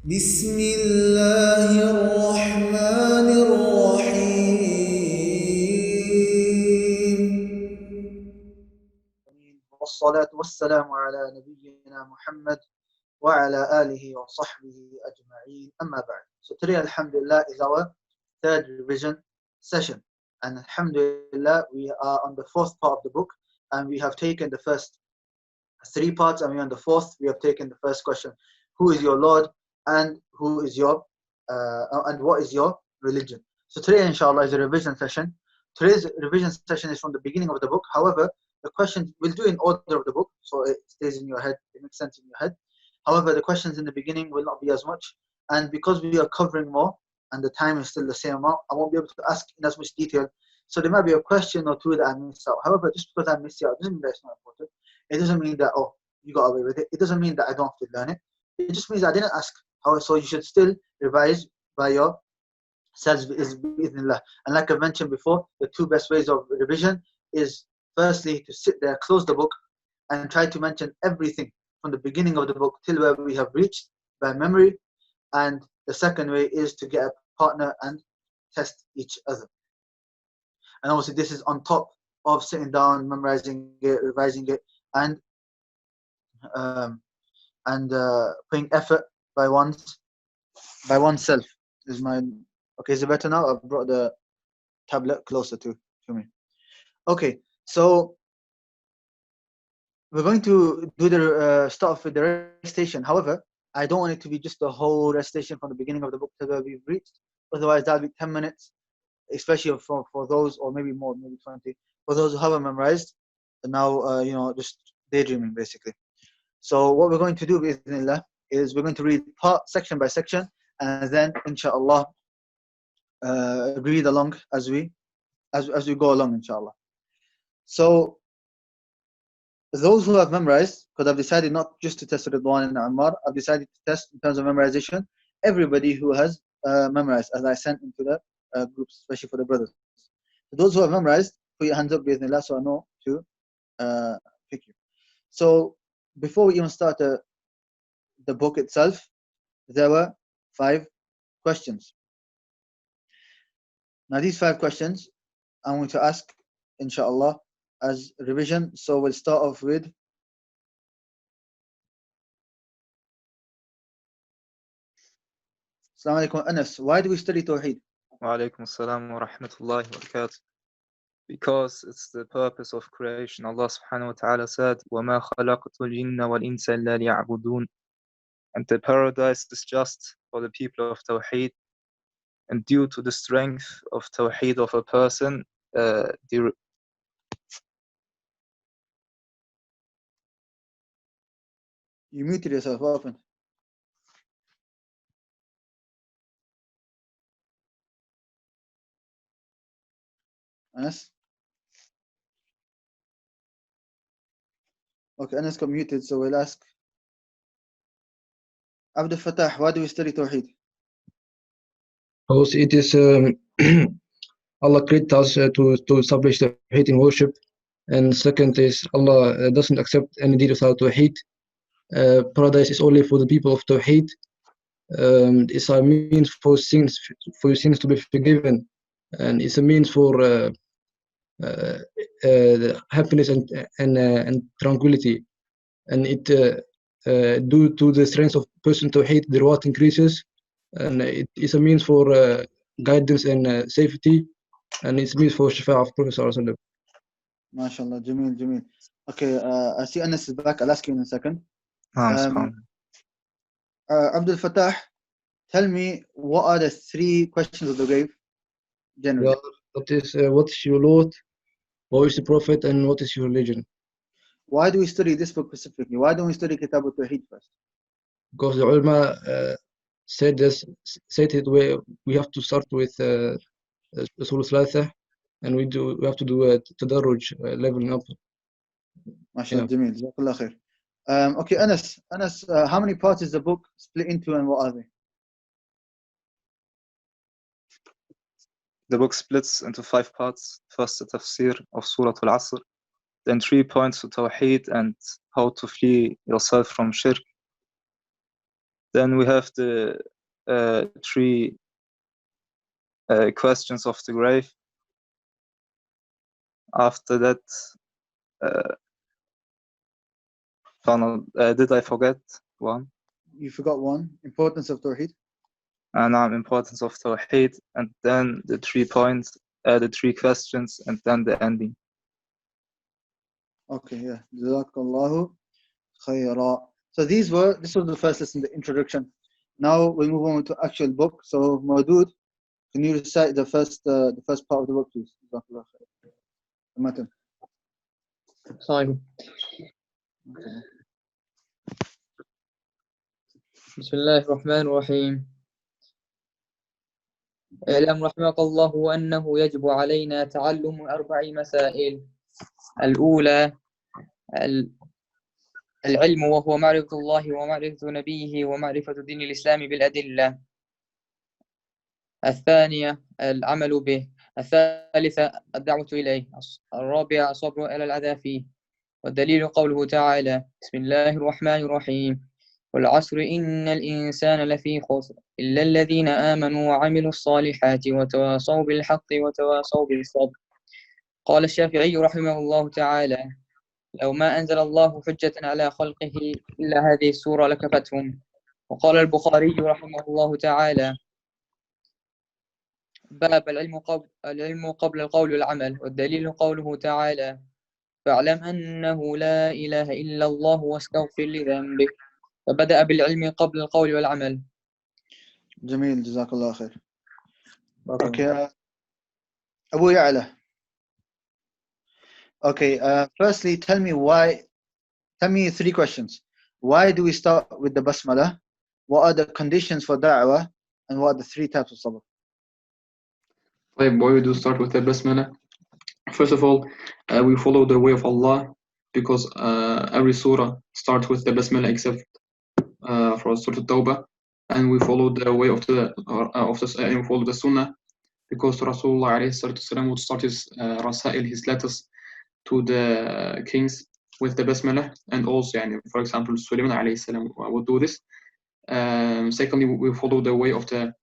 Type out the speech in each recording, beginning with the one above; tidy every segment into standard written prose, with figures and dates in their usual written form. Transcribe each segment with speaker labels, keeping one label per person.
Speaker 1: بسم الله الرحمن الرحيم والصلاة والسلام على نبينا محمد وعلى آله وصحبه أجمعين أما بعد. So today alhamdulillah is our third revision session, and alhamdulillah we are on the fourth part of the book, and we have taken the first three parts, and we are on the fourth. We have taken the first question: who is your Lord, and who is your and what is your religion? So today inshallah is a revision session. Today's revision session is from the beginning of the book. However, the questions we'll do in order of the book, so it stays in your head, it makes sense in your head. However, the questions in the beginning will not be as much, and because we are covering more and the time is still the same amount, I won't be able to ask in as much detail. So there might be a question or two that I missed out. However, just because I missed it out doesn't mean that it's not important. It doesn't mean that, oh, you got away with it. It doesn't mean that I don't have to learn it. It just means I didn't ask. So you should still revise by yourselves, bi'idhnillah. And like I mentioned before, the two best ways of revision is firstly to sit there, close the book, and try to mention everything from the beginning of the book till where we have reached by memory. And the second way is to get a partner and test each other. And obviously this is on top of sitting down, memorizing it, revising it, and putting effort by oneself. Is my okay? Is it better now? I've brought the tablet closer to me. Okay, so we're going to do the start off with the recitation. However, I don't want it to be just the whole recitation from the beginning of the book to where we've reached. Otherwise, that'll be 10 minutes, especially for those, or maybe more, maybe 20, for those who haven't memorized. And now, just daydreaming basically. So what we're going to do is we're going to read section by section, and then inshallah read along as we go along, inshallah. So those who have memorized, because I've decided not just to test Ridwan and Ammar, I've decided to test in terms of memorization everybody who has memorized, as I sent into the groups, especially for the brothers. So those who have memorized, put your hands up, bi'idhnillah, so I know to pick you. So before we even start the book itself, there were 5 questions. Now these 5 questions I'm going to ask, inshallah, as revision. So we'll start off with Assalamu alaikum, Anas. Why do we study Tawheed?
Speaker 2: Wa alaikum assalam wa rahmatullahi wa barakatuh. Because it's the purpose of creation. Allah subhanahu wa ta'ala said, وَمَا خَلَقْتُ الْجِنَّ وَالْإِنسَ إِلَّا لِيَعْبُدُونَ. And the paradise is just for the people of Tawheed. And due to the strength of Tawheed of a person,
Speaker 1: You muted yourself often. Anas? Okay, Anas got muted, so we'll ask Abdul Fattah, why do we study Tawheed?
Speaker 3: Because it is Allah created us to establish the Tawheed in worship, and second is Allah doesn't accept any deed without Tawheed. Paradise is only for the people of Tawheed. It's a means for your sins to be forgiven, and it's a means for happiness and tranquility. And it due to the strength of person Tawheed, the reward increases, and it is a means for guidance and safety, and it's a means for Shafa of Prophet Sallallahu Alaihi Wasallam.
Speaker 1: MashaAllah, Jameel. Okay, I see Anas is back. I'll ask you in a second. Abdul Fattah, tell me, what are the 3 questions of the grave generally?
Speaker 3: Yeah, that is, what is your Lord, what is the Prophet, and what is your religion?
Speaker 1: Why do we study this book specifically? Why don't we study Kitab al-Tawheed first?
Speaker 3: Because the ulama said it we have to start with Usūl Thalāthah, and we have to do a tadarruj, leveling up.
Speaker 1: MashaAllah, Jameel. Jazakallah khair. Okay, Anas, how many parts is the book split into, and what are they?
Speaker 2: The book splits into 5 parts. First, the tafsir of Surah Al-Asr, then 3 points to Tawheed and how to flee yourself from shirk. Then we have the three questions of the grave. After that, did I forget one?
Speaker 1: You forgot one. Importance of Tawheed.
Speaker 2: Importance of Tawheed, and then the 3 points, the 3 questions, and then the ending.
Speaker 1: Okay, yeah. Jazakallahu khayra. So this was the first lesson, the introduction. Now we move on to actual book. So Maudud, can you recite the first part of the book, please? Jazakallahu khayra. The matan.
Speaker 4: طيب. بسم الله الرحمن الرحيم. اعلم رحمك الله أنه يجب علينا تعلم 4 مسائل. الأولى العلم، وهو معرفة الله ومعرفة نبيه ومعرفة دين الإسلام بالأدلة. الثانية العمل به. الثالثة الدعوة إليه. الرابعة الصبر على الأذى فيه. والدليل قوله تعالى: بسم الله الرحمن الرحيم: والعصر إن الإنسان لفي خسر إلا الذين آمنوا وعملوا الصالحات وتواصوا بالحق وتواصوا بالصبر. قال الشافعي رحمه الله تعالى: لو ما أنزل الله حجة على خلقه إلا هذه السورة لكفتهم. وقال البخاري رحمه الله تعالى: باب العلم قبل القول والعمل. والدليل قوله تعالى: فاعلم أنه لا إله إلا الله واستغفر لذنبك. فبدأ بالعلم قبل القول والعمل.
Speaker 1: جميل, جزاkallah khair. Okay, Abu Ya'la. Okay, firstly, tell me 3 questions. Why do we start with the basmala? What are the conditions for da'wah? And what are the 3 types of sabr?
Speaker 5: Why we do start with the basmala? First of all, we follow the way of Allah, because every surah starts with the basmala except for Surah Tawbah, and we follow the way of the we follow the sunnah, because Rasulullah would start his rasail, his letters to the kings with the basmala, and also, for example, Sulaiman would do this. Secondly, we follow the way of the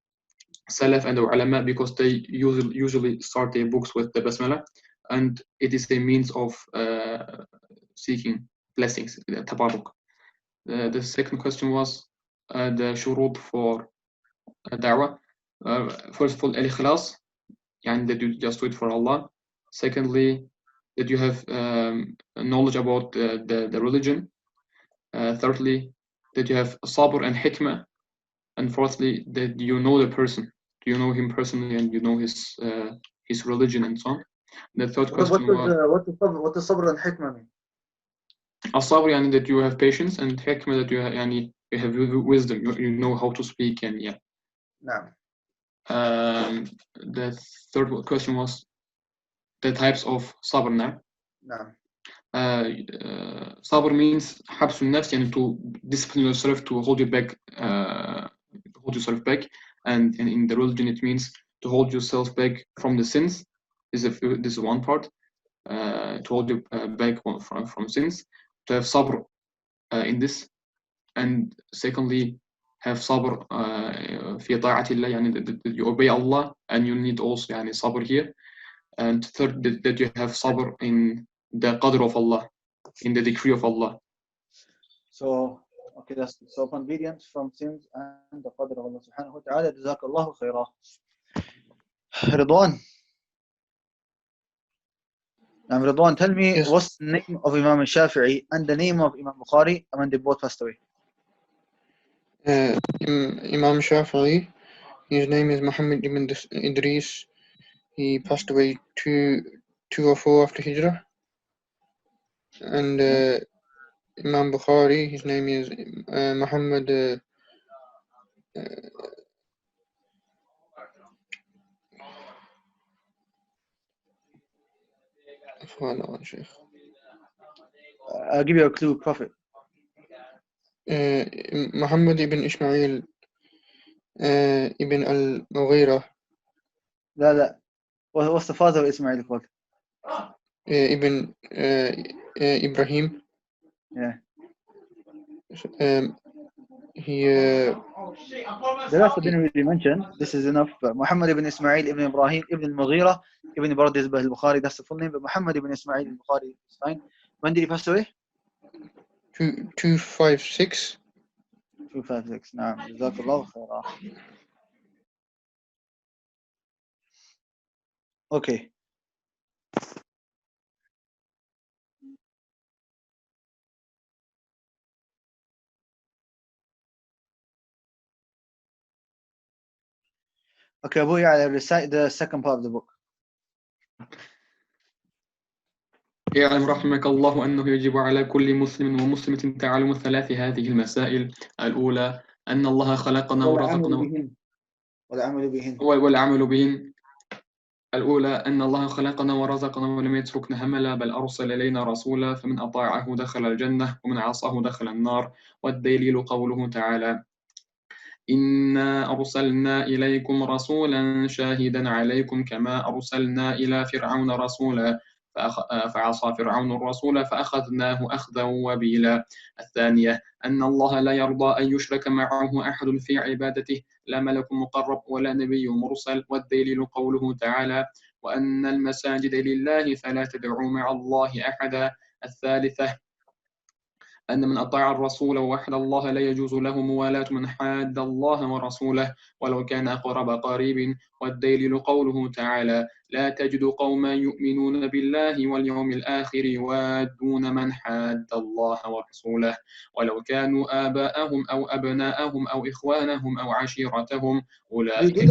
Speaker 5: Salaf and the ulama, because they usually start their books with the basmala, and it is a means of seeking blessings, tabarruk. The second question was the shurut for da'wah. First of all, al-ikhlas, that you just do it for Allah. Secondly, that you have knowledge about the religion. Thirdly, that you have sabr and hikmah. And fourthly, that you know the person. You know him personally, and you know his religion and so on. The third question was,
Speaker 1: what does sabr and hikmah mean?
Speaker 5: As-sabr, that you have patience, and hikmah, that you have wisdom. You know how to speak, and yeah.
Speaker 1: No.
Speaker 5: The third question was the types of sabr now.
Speaker 1: No.
Speaker 5: Sabr means habsun nafs, to discipline yourself, to hold yourself back, and in the religion it means to hold yourself back from the sins. This is one part, to hold you back from sins, to have sabr in this, and secondly, have sabr fi ta'atillah, that you obey Allah, and you need also sabr here, and third, that you have sabr in the qadr of Allah, in the decree of Allah.
Speaker 1: So, okay, that's so obedience from sins and the qadr of Allah subhanahu wa ta'ala. Jazakallahu khairah. Ridwan. Now, Ridwan, tell me,
Speaker 4: Yes.
Speaker 1: what's the name of Imam al-Shafi'i and the name of Imam Bukhari when they both passed away?
Speaker 4: Imam Shafi'i, his name is Muhammad ibn Idris. He passed away 204 after Hijrah. And Imam Bukhari, his name is Muhammad
Speaker 1: I'll give you a clue, Prophet.
Speaker 4: Muhammad ibn Ismail ibn al-Mughira.
Speaker 1: لا. What's the father of Ismail called?
Speaker 4: Ibn Ibrahim.
Speaker 1: Yeah.
Speaker 4: He
Speaker 1: The rest I didn't really mention. This is enough. Muhammad ibn Ismail ibn Ibrahim ibn al-Mughira ibn Bardizbah al-Bukhari. That's the full name. But Muhammad ibn Ismail al-Bukhari is fine. When did he pass away?
Speaker 4: 256.
Speaker 1: 256. نعم. جزاك الله خيرا. Okay. Okay, Abu Ya'la, recite the second part of the book.
Speaker 5: اعلم رحمك الله أنه يجب على كل مسلم ومسلمة تعلم ثلاث هذه المسائل. الأولى أن الله خلقنا ورزقنا والعمل بهن. الأولى أن الله خلقنا ورزقنا ولم يتركنا هملا، بل أرسل إلينا رسولا، فمن أطاعه دخل الجنة ومن عصاه دخل النار. والدليل قوله تعالى: إنا أرسلنا إليكم رسولا شاهدا عليكم كما أرسلنا إلى فرعون رسولا فعصى فرعون الرسول فأخذناه أخذا وبيلا. الثانية أن الله لا يرضى أن يشرك معه أحد في عبادته، لا ملك مقرب ولا نبي مرسل. والدليل قوله تعالى: وأن المساجد لله فلا تدعوا مع الله أحدا. الثالثة أن من أطاع الرسول ووحد الله لا يجوز له موالاة من حاد الله ورسوله ولو كان أقرب قريب. والدليل قوله تعالى: لا تجد قوما يؤمنون بالله واليوم الآخر يوادون من حاد الله ورسوله ولو كانوا آباءهم أو أبناءهم أو إخوانهم أو عشيرتهم أولئك.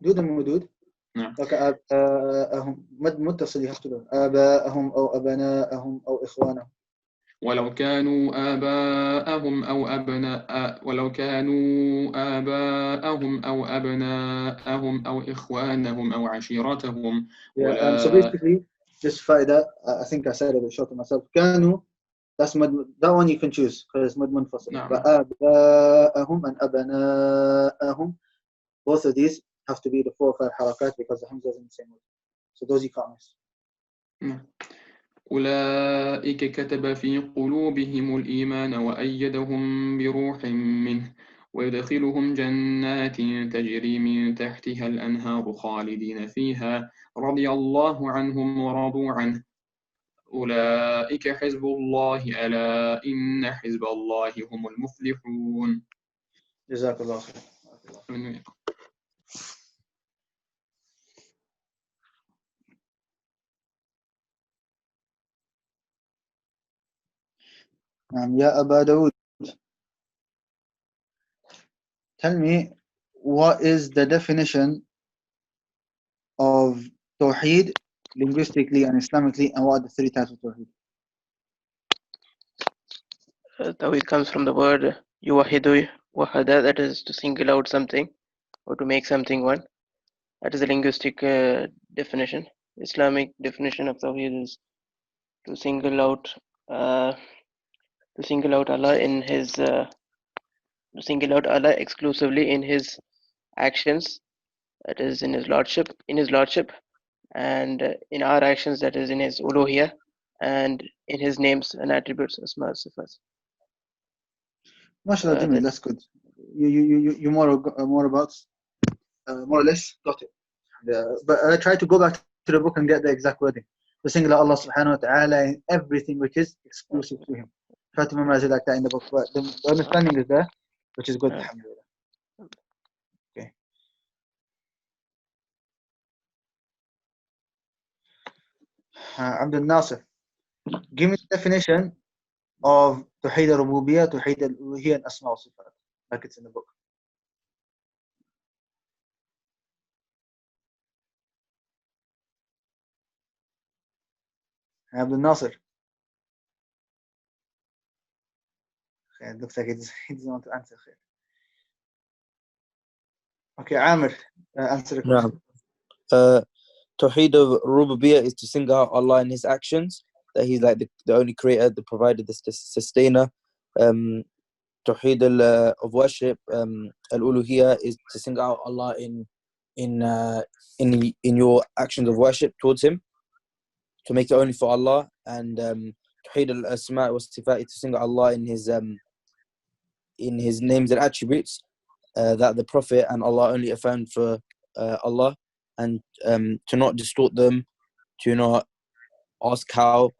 Speaker 1: Do the مدود.
Speaker 5: نعم.
Speaker 1: آباءهم متصل يحصل آباءهم أو أبناءهم أو إخوانهم.
Speaker 5: ولو كانوا آباءهم أو أبناءهم أو إخوانهم أو عشيرتهم.
Speaker 1: So basically, just فائدة, I think I said it a bit short to myself. كانوا, that's that one you can choose because it's مد منفصل.
Speaker 5: نعم.
Speaker 1: فآباءهم and أبناءهم, both of these have to be the 4 or 5 حركات because the hamza is in the same way. So those you can't miss.
Speaker 5: نعم. أولئك كتب في قلوبهم الإيمان وأيدهم بروح منه ويدخلهم جنات تجري من تحتها الأنهار خالدين فيها رضي الله عنهم ورضوا عنه أولئك حزب الله ألا إن حزب الله هم المفلحون.
Speaker 1: جزاك الله خير. يا أبا داود, tell me what is the definition of Tawheed linguistically and Islamically, and what are the 3 types of Tawheed?
Speaker 6: Tawheed comes from the word yuwahidu wahada, that is to single out something or to make something one. That is a linguistic definition. Islamic definition of Tawheed is to single out Allah in His to single out Allah exclusively in His actions, that is in His lordship, and in our actions, that is in His uluhiyah, and in His names and attributes, asma sifat.
Speaker 1: MashaAllah, Jamil, that's good. You more about more or less got it. But I try to go back to the book and get the exact wording. To single out Allah subhanahu wa ta'ala in everything which is exclusive to Him. Try to memorize it like that in the book. But the understanding is there, which is good. Alhamdulillah. Okay. Abdul Nasir, give me the definition of Tawheed al-Rububiyyah, Tawheed al-Uluhiyyah, and Asma wa Sifat, like it's in the book. Abdul Nasir. It looks like he doesn't want to answer. Okay, Amir, answer the question.
Speaker 7: Tawheed of Rububiyyah is to single out Allah in His actions, that He's like the only creator, the provider, the sustainer. Tawheed of worship, al-Uluhiyyah, is to single out Allah in your actions of worship towards Him, to make it only for Allah. And Tawheed al-Asma' wa Sifat is to single Allah in His in his names and attributes that the Prophet and Allah only affirmed for Allah, and to not distort them, to not ask how,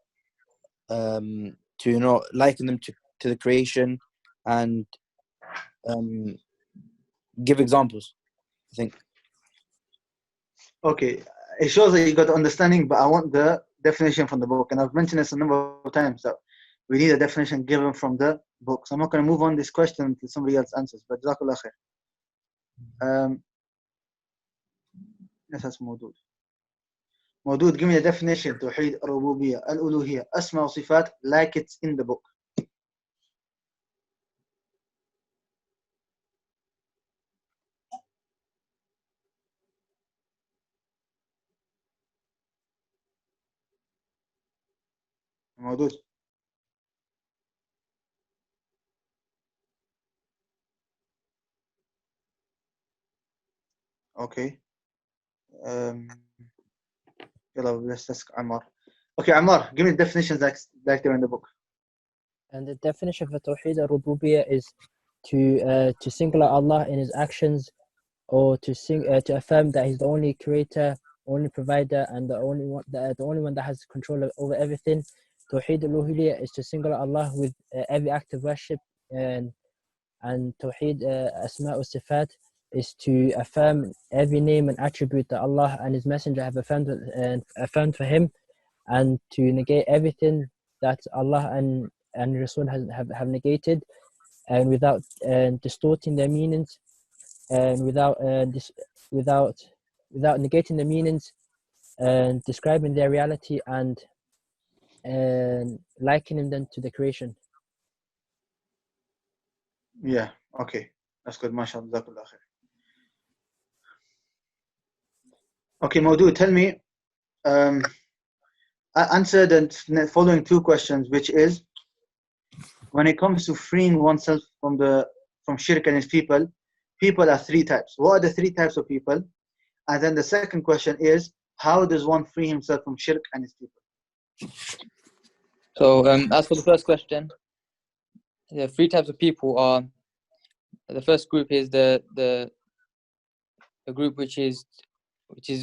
Speaker 7: to not liken them to the creation, and give examples, I think.
Speaker 1: Okay, it shows that you got understanding, but I want the definition from the book. And I've mentioned this a number of times that we need a definition given from the book. So I'm not going to move on this question until somebody else answers. But Jazakallah khair. Yes, that's Maudud. Maudud, give me a definition. Tawheed, Rububiyyah, Al-Uluhiyyah, Asma wa Sifat, like it's in the book. Maudud. Okay. Let's ask Ammar. Okay, Ammar, give me the definitions like they're in the book.
Speaker 8: And the definition for Tawheed al-Rububiyyah is to singular Allah in His actions, or to affirm that He's the only creator, only provider, and the only one that has control over everything. Tawheed al-Uluhiyyah is to singular Allah with every act of worship, and Tawheed Asma wa Sifat is to affirm every name and attribute that Allah and His Messenger have affirmed for Him, and to negate everything that Allah and Rasul have negated, and without distorting their meanings, and without negating the meanings, and describing their reality, and likening them to the creation.
Speaker 1: Yeah, okay. That's good. MashaAllah. Jazakallah khair. Okay, Maudud, tell me, I answered the following two questions, which is, when it comes to freeing oneself from shirk and his people are three types. What are the three types of people? And then the second question is, how does one free himself from shirk and his people?
Speaker 4: So as for the first question, the three types of people are, the first group is the group which is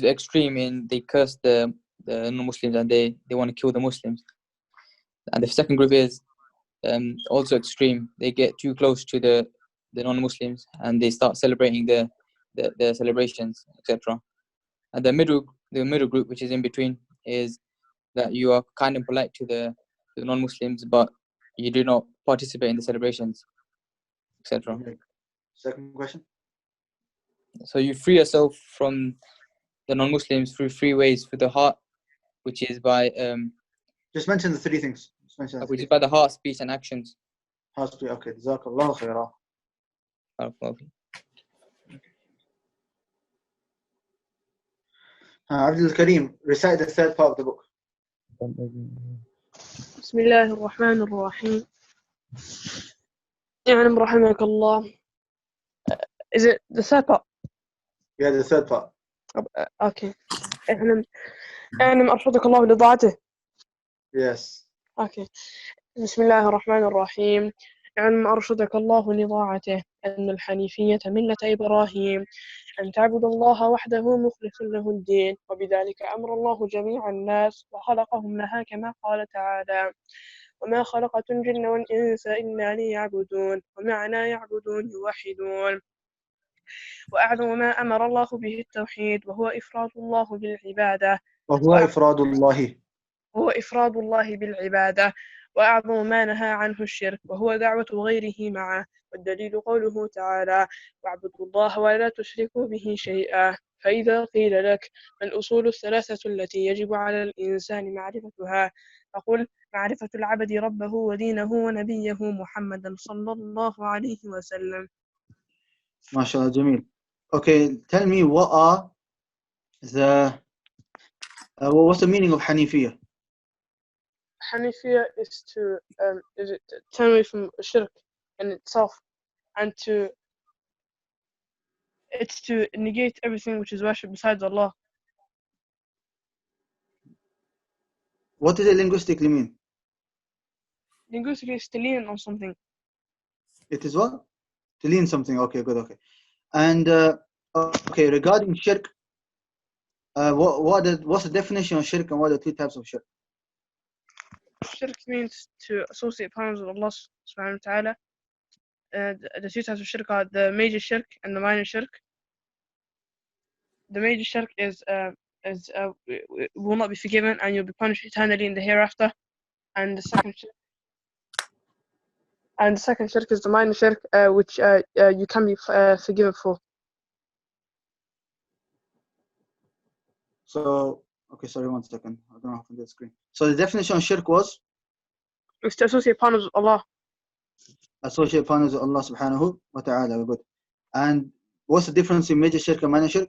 Speaker 4: extreme in they curse the non-Muslims, and they want to kill the Muslims. And the second group is also extreme. They get too close to the non-Muslims, and they start celebrating the celebrations, etc. And the middle group, which is in between, is that you are kind and polite to the non-Muslims, but you do not participate in the celebrations, etc.
Speaker 1: Okay. Second question.
Speaker 4: So you free yourself from the non-Muslims through three ways: through the heart, which is by
Speaker 1: just mention the three things.
Speaker 4: Which is by the heart, speech, and actions.
Speaker 1: Heart, speech. Okay. Jazakallah khairah. Abdul Kareem, recite the third part of the book.
Speaker 9: بسم الله الرحمن الرحيم. اعلم رحمك الله. Is it the third part?
Speaker 1: Yeah, the third part.
Speaker 9: Okay. اعلم أرشدك الله لطاعته.
Speaker 1: Yes.
Speaker 9: Okay. بسم الله الرحمن الرحيم. اعلم أرشدك الله لطاعته أن الحنيفية ملة إبراهيم، أن تعبد الله وحده مخلصا له الدين، وبذلك أمر الله جميع الناس وخلقهم لها، كما قال تعالى: وما خلقت الجن والإنس إلا ليعبدون. ومعنى يعبدون يوحدون. وأعظم ما أمر الله به التوحيد، وهو إفراد الله بالعبادة. هو إفراد الله بالعبادة. وأعظم ما نهى عنه الشرك، وهو دعوة غيره معه. والدليل قوله تعالى: واعبدوا الله ولا تشركوا به شيئا. فإذا قيل لك ما الأصول الثلاثة التي يجب على الإنسان معرفتها، فقل: معرفة العبد ربه ودينه ونبيه محمدا صلى الله عليه وسلم.
Speaker 1: MashaAllah, Jamil. Okay, tell me what's the meaning of Hanifiyah?
Speaker 9: Hanifiyah is to turn away from shirk in itself, and it's to negate everything which is worship besides Allah.
Speaker 1: What does it linguistically mean?
Speaker 9: Linguistically, it's to lean on something.
Speaker 1: It is what? lean something. Okay, good. Okay. And okay, regarding shirk, what's the definition of shirk and what are the two types of shirk?
Speaker 9: Shirk means to associate partners with Allah subhanahu wa ta'ala. The two types of shirk are the major shirk and the minor shirk. The major shirk will not be forgiven and you'll be punished eternally in the hereafter. And the second shirk is the minor shirk, which you can be forgiven for.
Speaker 1: So, okay, sorry, 1 second. I don't know how to do the screen. So the definition of shirk was?
Speaker 9: It's to associate partners with Allah.
Speaker 1: Associate partners with Allah subhanahu wa ta'ala. Good. And what's the difference in major shirk and minor shirk?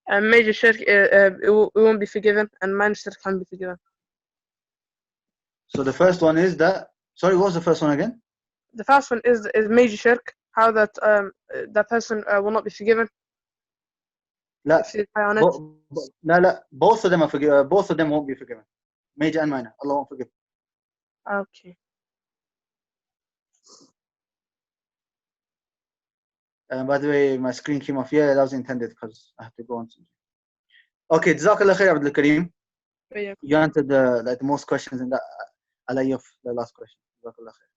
Speaker 9: Major shirk, it won't be forgiven, and minor shirk can be forgiven.
Speaker 1: So the first one is that, sorry, what was the first one again?
Speaker 9: The first one is major shirk, how that that person will not be forgiven.
Speaker 1: La,
Speaker 9: if they die on it.
Speaker 1: both of them are forgiven. Both of them won't be forgiven. Major and minor. Allah won't forgive.
Speaker 9: Okay.
Speaker 1: By the way, my screen came off. Yeah, that was intended because I have to go on something. Okay, Jazakallah khair, Abdul Kareem. You answered the most questions in that. I'll let you off the last question. Jazakallah khair.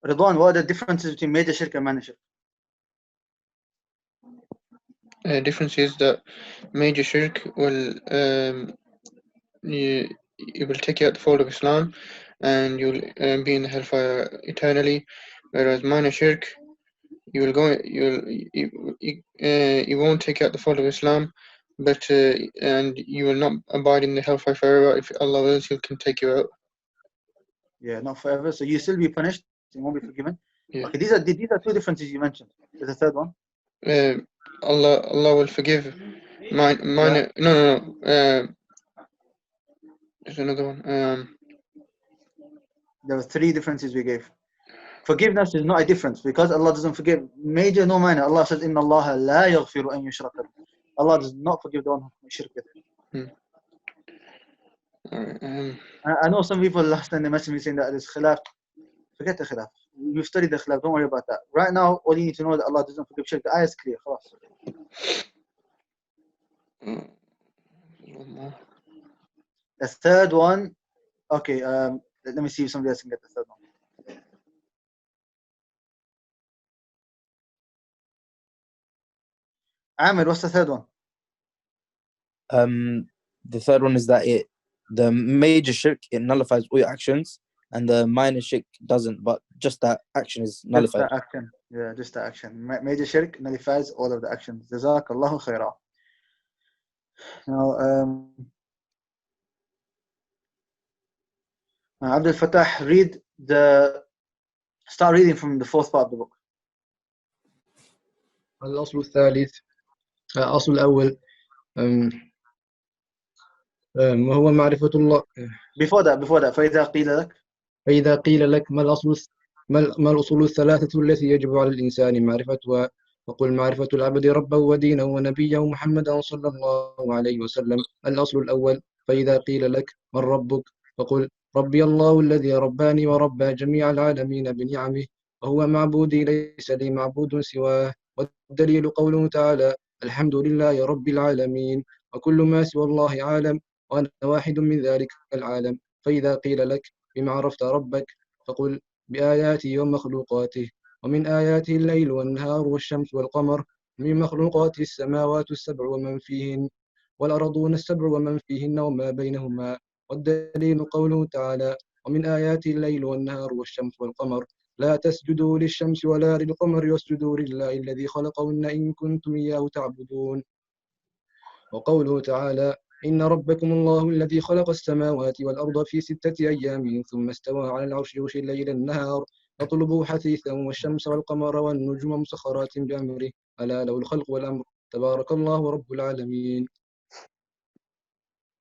Speaker 1: Ridwan, what are the differences between major shirk and minor shirk?
Speaker 5: The difference is that major shirk will it will take you out the fold of Islam, and you'll be in the hellfire eternally. Whereas minor shirk, you won't take you out the fold of Islam, but and you will not abide in the hellfire forever. If Allah wills, He can take you out.
Speaker 1: Yeah, not forever. So you still be punished. You won't be forgiven.
Speaker 5: Yeah.
Speaker 1: Okay, these are two differences you mentioned. There's a third one.
Speaker 5: Allah will forgive minor.
Speaker 1: Yeah.
Speaker 5: No. There's another one.
Speaker 1: There were three differences we gave. Forgiveness is not a difference because Allah doesn't forgive major nor minor. Allah says, "Inna Allah la yaghfiru an yushraka." Allah does not forgive the one who commits shirk with Him. I know some people last time they messaged me saying that there's khilaf. Forget the khilaf. You've studied the khilaf. Don't worry about that. Right now, all you need to know is that Allah doesn't forgive shirk. The ayah is clear. The third one. Okay. Let me see if somebody else can get the third one. Amir, what's the third one?
Speaker 7: The third one is that the major shirk, it nullifies all your actions, and the minor shirk doesn't, but just that action is nullified.
Speaker 1: Just the action. Yeah, just the action. Major shirk nullifies all of the actions. Jazakallahu khairah. Now, Abdul Fattah, start reading from the fourth part of the book.
Speaker 3: الأصل الثالث الأصل الأول وهو معرفة الله.
Speaker 1: Before that,
Speaker 3: فإذا قيل لك ما الأصول الثلاثة التي يجب على الإنسان معرفتها، فقل معرفة العبد ربه ودينه ونبيه محمدا صلى الله عليه وسلم. الأصل الأول: فإذا قيل لك من ربك، فقل ربي الله الذي رباني وربى جميع العالمين بنعمه، وهو معبودي ليس لي معبود سواه. والدليل قوله تعالى: الحمد لله رب العالمين، وكل ما سوى الله عالم، وأنا واحد من ذلك العالم. فإذا قيل لك بما عرفت ربك، فقل بآياته ومخلوقاته. ومن آياته الليل والنهار والشمس والقمر، من مخلوقاته السماوات السبع ومن فيهن، والأرضون السبع ومن فيهن وما بينهما. والدليل قوله تعالى: ومن آياته الليل والنهار والشمس والقمر، لا تسجدوا للشمس ولا للقمر واسجدوا لله الذي خلقهن إن كنتم إياه تعبدون. وقوله تعالى: إن ربكم الله الذي خلق السماوات والأرض في 6 أيام ثم استوى على العرش يغشي الليل النهار يطلبه حثيثا والشمس والقمر والنجوم مسخرات بأمره ألا له الخلق والأمر تبارك الله رب العالمين.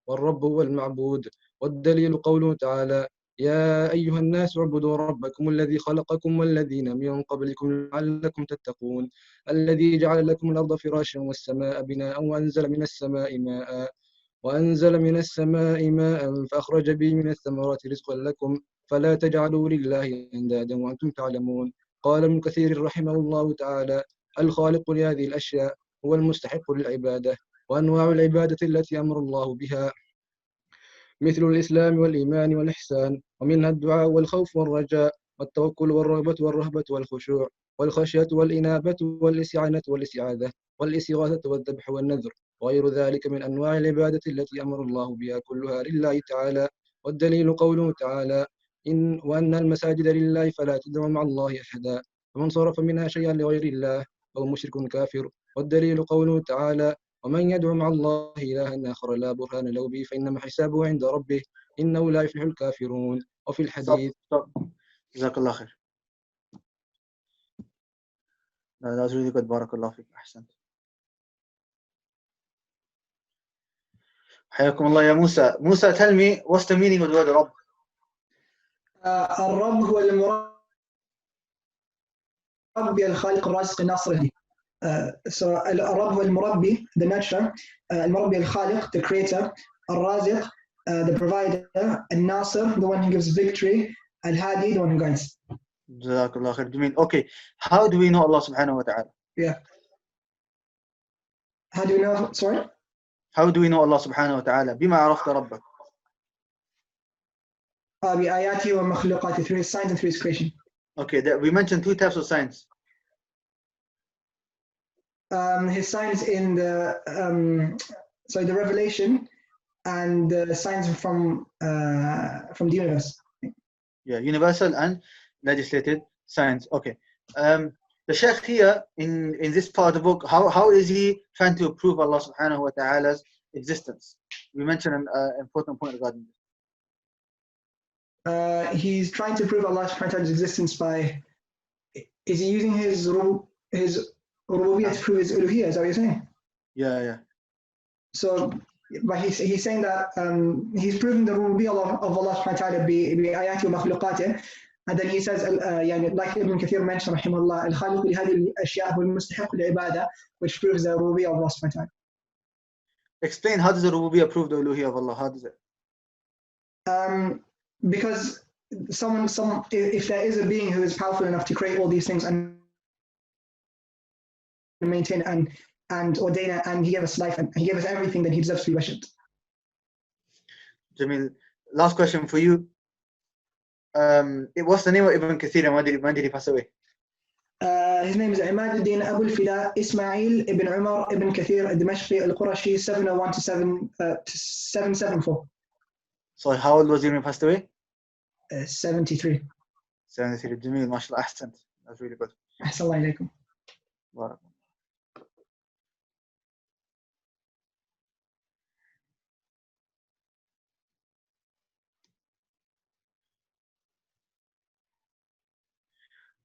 Speaker 3: والرب هو المعبود. والدليل قوله تعالى: يا أيها الناس اعبدوا ربكم الذي خلقكم والذين من قبلكم لعلكم تتقون، الذي جعل لكم الأرض فراشا والسماء بناء وأنزل من السماء ماء فأخرج به من الثمرات رزقا لكم فلا تجعلوا لله أندادا وأنتم تعلمون. قال ابن كثير رحمه الله تعالى: الخالق لهذه الأشياء هو المستحق للعبادة، وأنواع العبادة التي أمر الله بها مثل الإسلام والإيمان والإحسان، ومنها الدعاء والخوف والرجاء والتوكل والرغبة والرهبة والخشوع والخشية والإنابة والاستعانة والاستعاذة والاستغاثة والذبح والنذر وغير ذلك من أنواع العبادة التي أمر الله بها كلها لله تعالى. والدليل قوله تعالى: وأن المساجد لله فلا تدعوا مع الله أحدا، فمن صرف منها شيئا لغير الله فهو مشرك كافر. والدليل قوله تعالى: ومن يدعو مع الله إلها آخر لا برهان له به فإنما حسابه عند ربه إنه لا يفلح الكافرون. وفي الحديث
Speaker 1: جزاك الله خير. لا really good. بارك الله فيك. أحسنت. حياكم الله يا موسى. موسى, tell me what's the meaning of the word رب.
Speaker 10: الرب هو المربي الخالق الرازق الناصر الهدي. So الرب هو المربي, the nurturer, المربي الخالق, the creator, الرازق, the provider, الناصر, the one who gives victory, الهادي, the one who guides.
Speaker 1: جزاك الله خير. جميل. Okay, how do we know Allah subhanahu wa ta'ala?
Speaker 10: Yeah. How do we know? Sorry.
Speaker 1: How do we know Allah subhanahu wa ta'ala? بما عرفت ربك.
Speaker 10: بآياته ومخلوقاته, through his signs and through his creation.
Speaker 1: Okay, we mentioned two types of signs.
Speaker 10: His signs in the the revelation and the signs from the universe.
Speaker 1: Yeah, universal and legislated signs. Okay. The Shaykh here in this part of the book, how is he trying to prove Allah subhanahu wa ta'ala's existence? We mentioned an important point regarding this.
Speaker 10: He's trying to prove Allah subhanahu wa ta'ala's existence by, is he using his rububiyyah to prove his uluhiyyah? Is that what you're saying?
Speaker 1: Yeah.
Speaker 10: So, but he's saying that he's proving the rububiyyah of Allah subhanahu wa ta'ala بآياته ومخلوقاته. And then he says, like Ibn Kathir mentioned, rahimahullah, الخالق لهذه الأشياء هو المستحق للعبادة, which proves the rububiyyah of Allah subhanahu wa ta'ala.
Speaker 1: Explain, how does the rububiyyah prove the uluhiyyah of Allah? How does it?
Speaker 10: Because if there is a being who is powerful enough to create all these things and maintain and ordain it, and he gave us life and he gave us everything, then he deserves to be worshipped.
Speaker 1: Jamil, last question for you. What's the name of Ibn Kathir and when did he pass away?
Speaker 10: His name is Imaduddin Abu al-Fida Ismail ibn Umar ibn Kathir al-Dimashqi al-Qurashi, 701 to 774.
Speaker 1: So how old was he when he passed away?
Speaker 10: 73.
Speaker 1: 73. Jamil, mashallah, ahsant. That's really good.
Speaker 10: Assalamu alaikum.
Speaker 1: Barakallah.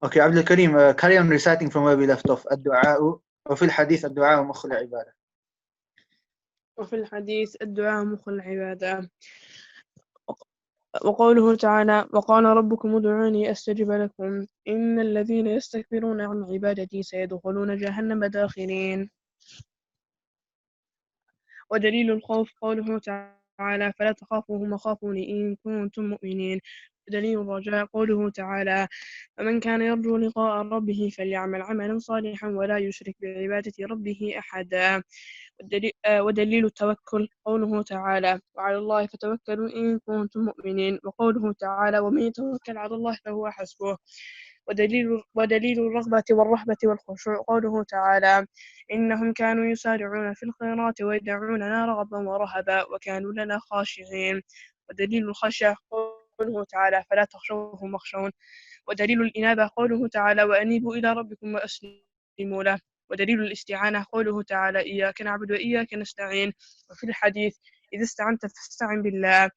Speaker 1: Okay, Abdul Karim, carry on reciting from where we left off. الدعاء وفي الحديث الدعاء مخ العبادة.
Speaker 9: وفي الحديث الدعاء مخ العبادة. وقوله تعالى: وقال ربكم ادعوني أستجب لكم إن الذين يستكبرون عن عبادتي سيدخلون جهنم داخرين. ودليل الخوف قوله تعالى: فلا تخافوهم وخافوني إن كنتم مؤمنين. ودليل الرجاء قوله تعالى: فمن كان يرجو لقاء ربه فليعمل عملا صالحا ولا يشرك بعبادة ربه أحدا. ودليل التوكل قوله تعالى: وعلى الله فتوكلوا إن كنتم مؤمنين. وقوله تعالى: ومن يتوكل على الله فهو حسبه. ودليل الرغبة والرهبة والخشوع قوله تعالى: إنهم كانوا يسارعون في الخيرات ويدعوننا رغبا ورهبا وكانوا لنا خاشعين. ودليل الخشية قوله تعالى: فلا تخشوهم واخشون. ودليل الإنابة قوله تعالى: وأنيبوا إلى ربكم وأسلموا له. ودليل الاستعانة قوله تعالى: إياك نعبد وإياك نستعين. وفي الحديث: إذا استعنت فاستعن بالله.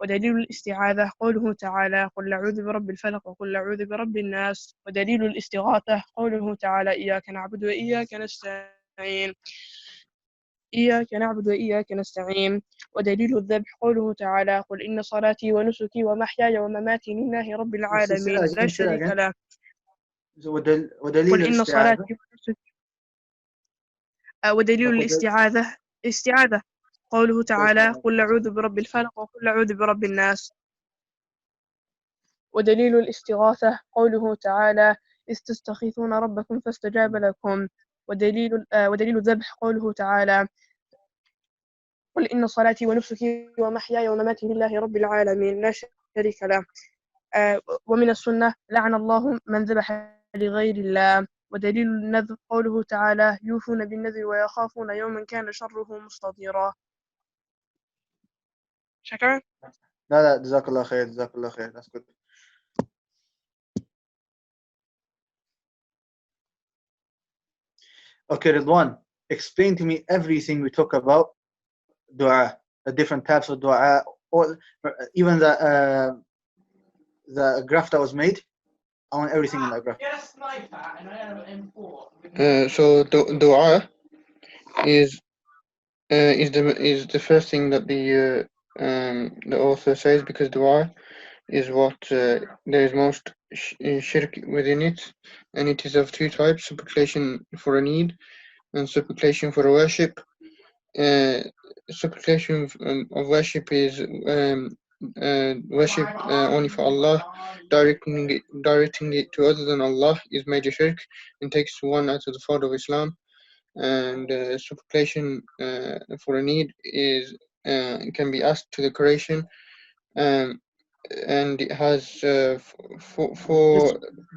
Speaker 9: ودليل الاستعاذة قوله تعالى: قل أعوذ برب الفلق وقل أعوذ برب الناس. ودليل الاستغاثة قوله تعالى: إياك نعبد وإياك نستعين. إياك نعبد وإياك نستعين. ودليل الذبح قوله تعالى: قل إن صلاتي ونسكي ومحياي ومماتي لله رب العالمين لا شريك له. قل إن صلاتي ونسكي. ودليل الاستعاذة قوله تعالى: قل أعوذ برب الفلق وقل أعوذ برب الناس. ودليل الاستغاثة قوله تعالى إذ تستغيثون ربكم فاستجاب لكم. ودليل الذبح قوله تعالى قل إن صلاتي ونسكي ومحياي ومماتي لله رب العالمين لا شريك له. ومن السنة لعن الله من ذبح لغير الله. ودليل النذر قوله تعالى يوفون بالنذر ويخافون يوما كان شره مستطيرا. شكرا.
Speaker 1: لا جزاك الله خير جزاك الله خير. That's good. Okay, Ridwan, explain to me everything we talk about dua, the different types of dua, or even the graph that was made. I want everything in that graph.
Speaker 5: So dua is the first thing that the author says, because dua is what there is most shirk within it, and it is of two types: supplication for a need and supplication for a worship. Supplication of worship is worship only for Allah. Directing it to other than Allah is major shirk and takes one out of the fold of Islam. And supplication for a need is can be asked to the creation, and it has for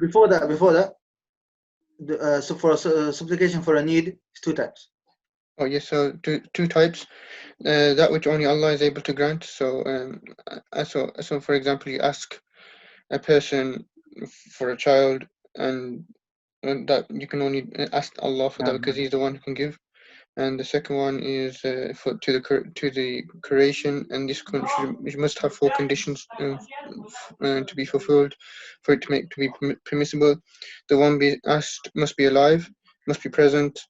Speaker 1: Before that, so for supplication for a need is two types.
Speaker 5: Oh yes, so two types. That which only Allah is able to grant. So so for example, you ask a person for a child, and that you can only ask Allah for that, because He's the one who can give. And the second one is to the creation, and this must have four conditions to be fulfilled for it to be permissible. The one be asked must be alive, must be present,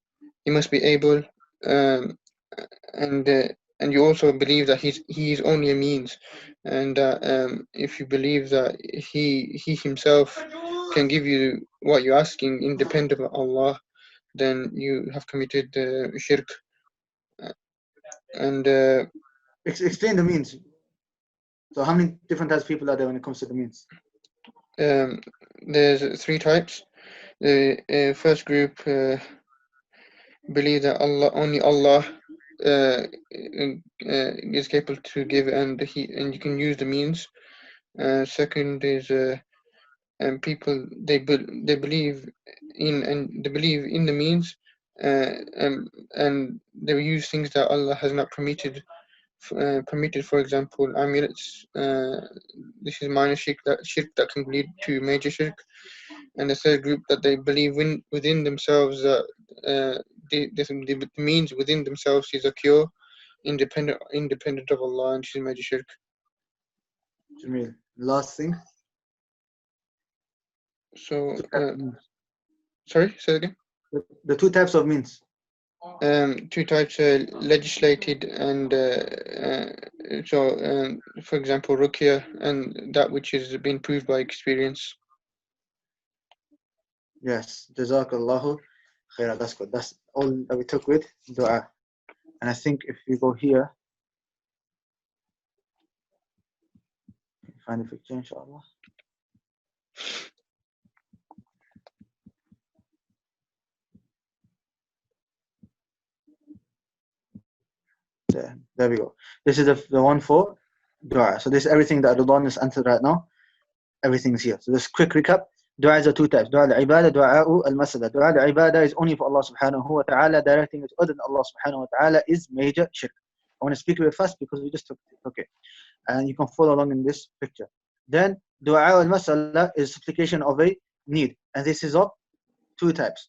Speaker 5: he must be able, and you also believe that he is only a means, and if you believe that he himself can give you what you're asking independent of Allah, then you have committed shirk. And
Speaker 1: explain the means. So how many different types of people are there when it comes to the means?
Speaker 5: There's three types. The first group believe that only Allah is capable to give, and you can use the means. Second is people they believe in, and they believe in the means, and they use things that Allah has not permitted. For example, amulets. This is minor shirk that can lead to major shirk. And the third group, that they believe within themselves that the means within themselves is a cure, independent of Allah, and this is major shirk.
Speaker 1: Jamil. Last thing.
Speaker 5: So, sorry, say again.
Speaker 1: The two types of means.
Speaker 5: Two types are legislated, and for example, ruqya, and that which has been proved by experience.
Speaker 1: Yes, Jazakallahu khairah. That's good. That's all that we took with dua. And I think if we go here, find the picture, inshallah. There we go. This is the one for dua. So this is everything that Ridwan has answered right now. Everything's here. So just quick recap. Dua is two types. Dua al-ibadah, dua al-masala. Dua al-ibadah is only for Allah subhanahu wa ta'ala. Directing it other than Allah subhanahu wa ta'ala is major shirk. I want to speak a bit fast because we just took it. Okay. And you can follow along in this picture. Then dua al-masala is supplication of a need. And this is of two types.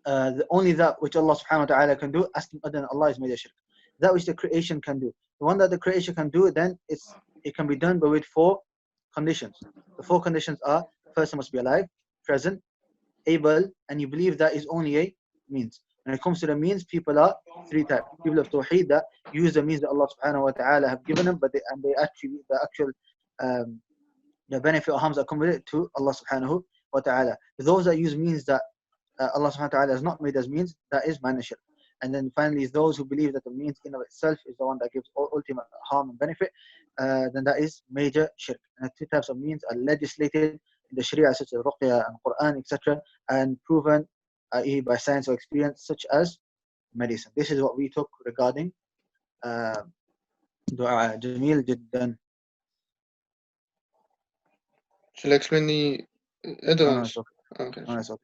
Speaker 1: Only that which Allah subhanahu wa ta'ala can do, asking other than Allah, is major shirk. That which the creation can do. The one that the creation can do, then it can be done, but with four conditions. The four conditions are: person must be alive, present, able, and you believe that is only a means. When it comes to the means, people are three types. People of Tawheed that use the means that Allah subhanahu wa ta'ala have given them, but the benefit or harms that come with it to Allah subhanahu wa ta'ala. Those that use means that Allah subhanahu wa ta'ala has not made as means, that is minor shirk. And then finally, those who believe that the means in of itself is the one that gives ultimate harm and benefit, then that is major shirk. And the two types of means are legislated in the Sharia, such as Ruqya and Quran, etc., and proven i.e. by science or experience, such as medicine. This is what we took regarding dua. Jameel Jiddan.
Speaker 5: Shall I explain the other
Speaker 1: No,
Speaker 5: ones?
Speaker 1: it's okay.
Speaker 5: Okay.
Speaker 1: No, it's okay.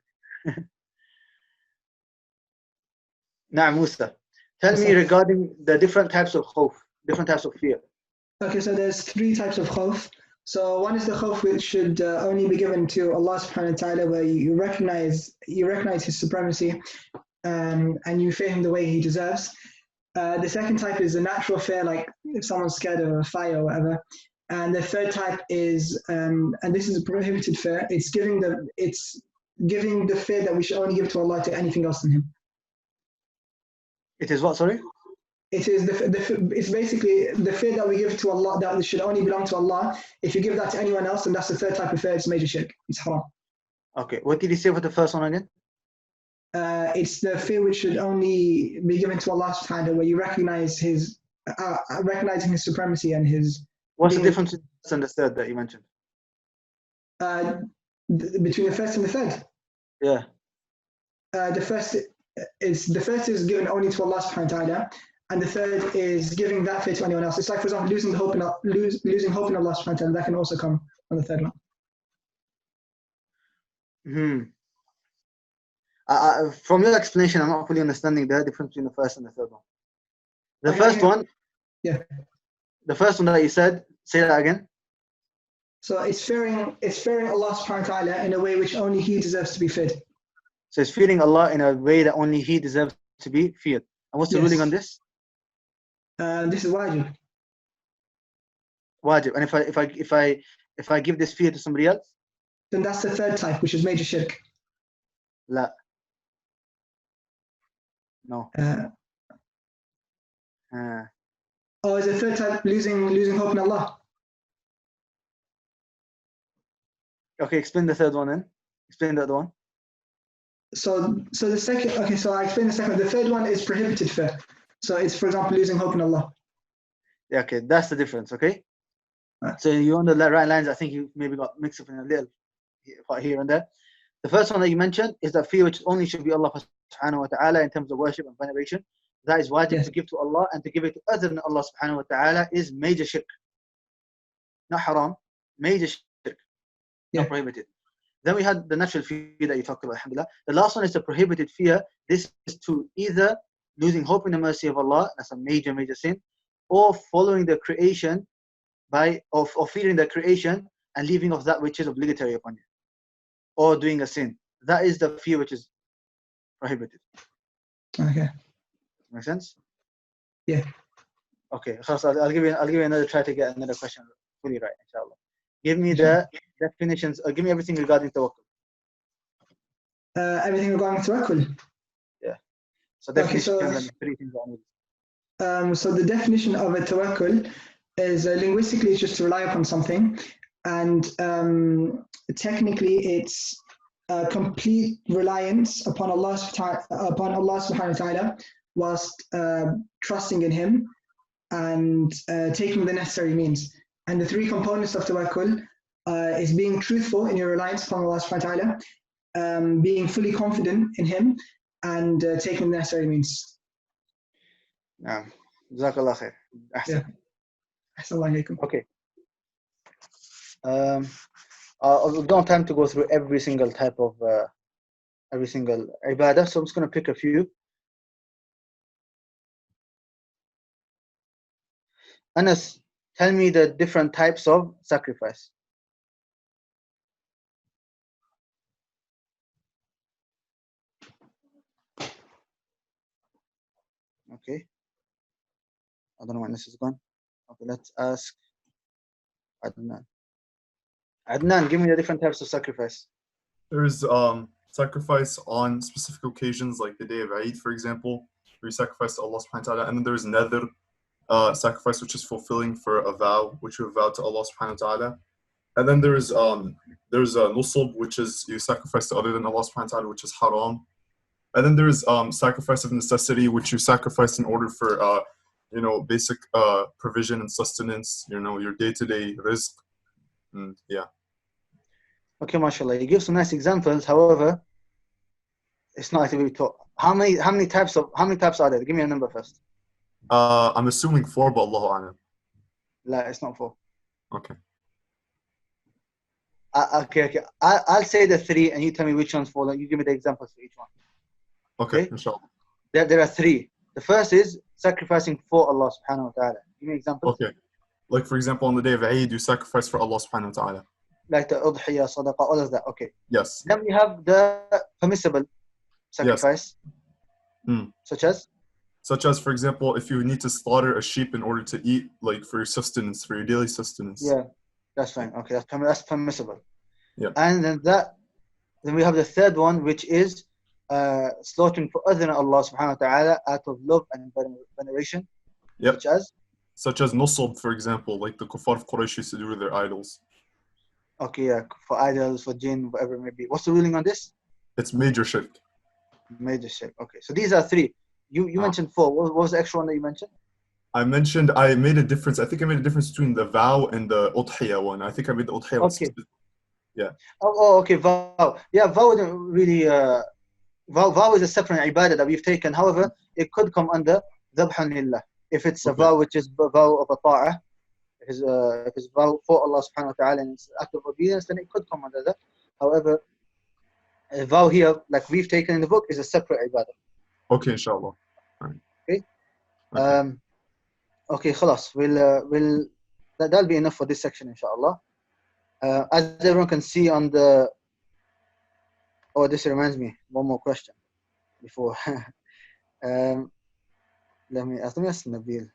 Speaker 1: Now, Musa, tell me regarding the different types of khawf, different types of fear.
Speaker 10: Okay, so there's three types of khawf. So one is the khawf which should only be given to Allah subhanahu wa ta'ala, where you recognize His supremacy and you fear Him the way He deserves. The second type is the natural fear, like if someone's scared of a fire or whatever. And the third type is, and this is a prohibited fear, it's giving the fear that we should only give to Allah to anything else than Him.
Speaker 1: It is what, sorry?
Speaker 10: It is it's basically the fear that we give to Allah that should only belong to Allah. If you give that to anyone else, then that's the third type of fear. It's major shirk. It's haram.
Speaker 1: Okay, what did you say for the first one again?
Speaker 10: It's the fear which should only be given to Allah subhanahu wa ta'ala, where you recognize His recognizing His supremacy and His.
Speaker 1: What's the difference between the first and the third that you mentioned?
Speaker 10: Between the first and the third.
Speaker 1: Yeah.
Speaker 10: The first is given only to Allah subhanahu wa ta'ala, and the third is giving that fear to anyone else. It's like, for example, losing hope in Allah subhanahu wa ta'ala. That can also come on the third one.
Speaker 1: From your explanation, I'm not fully understanding the difference between the first and the third one. The first one that you said, say that again.
Speaker 10: So it's fearing Allah subhanahu wa ta'ala in a way which only He deserves to be feared.
Speaker 1: So it's fearing Allah in a way that only He deserves to be feared. And what's the ruling on this?
Speaker 10: This is wajib.
Speaker 1: Wajib. And if I give this fear to somebody else?
Speaker 10: Then that's the third type, which is major shirk.
Speaker 1: La. No.
Speaker 10: Is the third type losing hope in Allah?
Speaker 1: Okay, explain the third one then. Explain the other one.
Speaker 10: So the second, okay, so I explained the second. The third one is prohibited fear. So it's, for example, losing hope in Allah.
Speaker 1: Yeah, okay, that's the difference, okay? So you're on the right lines. I think you maybe got mixed up in a little here and there. The first one that you mentioned is that fear which only should be Allah subhanahu wa ta'ala in terms of worship and veneration. That is wajib to give to Allah, and to give it to other than Allah subhanahu wa ta'ala is major shirk. Not haram, major shirk, not prohibited. Then we had the natural fear that you talked about, alhamdulillah. The last one is the prohibited fear. This is to either losing hope in the mercy of Allah, that's a major sin, or following the creation or fearing the creation and leaving off that which is obligatory upon you, or doing a sin. That is the fear which is prohibited.
Speaker 10: Okay.
Speaker 1: Make sense?
Speaker 10: Yeah.
Speaker 1: Okay. I'll give you another try to get another question fully right, inshallah. Give me the definitions, or give me everything regarding tawakkul.
Speaker 10: Everything regarding tawakkul?
Speaker 1: Yeah. So definitions and three things I need.
Speaker 10: So the definition of a tawakkul is linguistically it's just to rely upon something, and technically it's complete reliance upon Allah subhanahu wa ta'ala whilst trusting in Him and taking the necessary means. And the three components of tawakkul is being truthful in your reliance upon Allah subhanahu wa ta'ala, being fully confident in Him, and taking the necessary means.
Speaker 1: Jazakallah khair. Ahsan.
Speaker 10: Assalamu alaikum.
Speaker 1: Okay. We don't have time to go through every single type of every single ibadah, so I'm just going to pick a few. Anas, tell me the different types of sacrifice. Okay. I don't know when this is gone. Okay, let's ask Adnan. Adnan, give me the different types of sacrifice.
Speaker 11: There's sacrifice on specific occasions, like the day of Eid, for example, where you sacrifice to Allah subhanahu wa ta'ala. And then there's nadhr, sacrifice, which is fulfilling for a vow, which you vow to Allah subhanahu wa ta'ala. And then there's nusub, which is you sacrifice to other than Allah subhanahu wa ta'ala, which is haram. And then there's sacrifice of necessity, which you sacrifice in order for basic provision and sustenance, your day-to-day rizq. And yeah.
Speaker 1: Okay, mashallah. You give some nice examples, however, it's not actually taught. How many types are there? Give me a number first.
Speaker 11: I'm assuming 4, but Allahu A'lam.
Speaker 1: No, it's not 4.
Speaker 11: Okay.
Speaker 1: Okay. I'll say the 3 and you tell me which one's 4. You give me the examples for each one.
Speaker 11: Okay, inshallah.
Speaker 1: There are 3. The first is sacrificing for Allah subhanahu wa ta'ala. Give me examples.
Speaker 11: Okay. Like for example, on the day of Eid, you sacrifice for Allah subhanahu wa ta'ala.
Speaker 1: Like the udhiyah, sadaqah, all of that. Okay.
Speaker 11: Yes.
Speaker 1: Then we have the permissible sacrifice.
Speaker 11: Yes. Such as, for example, if you need to slaughter a sheep in order to eat, like for your sustenance, for your daily sustenance.
Speaker 1: Yeah, that's fine. Okay, that's permissible.
Speaker 11: Yeah.
Speaker 1: And then we have the third one, which is slaughtering for other than Allah subhanahu wa ta'ala out of love and veneration.
Speaker 11: Yep. Such as nusub, for example, like the kuffar of Quraysh used to do with their idols.
Speaker 1: Okay, yeah, for idols, for jinn, whatever it may be. What's the ruling on this?
Speaker 11: It's major shirk.
Speaker 1: Major shirk. Okay, so these are 3. You mentioned 4. What was the extra one that you mentioned?
Speaker 11: I made a difference. I think I made a difference between the vow and the udhiyah one. I think I made the udhiyah one.
Speaker 1: Okay.
Speaker 11: Yeah.
Speaker 1: Oh, okay, vow. Yeah, vow wouldn't really. Vow is a separate ibadah that we've taken. However, it could come under dhabhan lillah. If it's a vow which is a vow of a ta'ah, if it's vow for Allah subhanahu wa ta'ala and it's act of obedience, then it could come under that. However, a vow here, like we've taken in the book, is a separate ibadah.
Speaker 11: Okay, inshallah. Right.
Speaker 1: Okay. Okay, khalas. That'll be enough for this section, inshallah. As everyone can see on the. Oh, this reminds me. One more question before. Let me ask Nabil.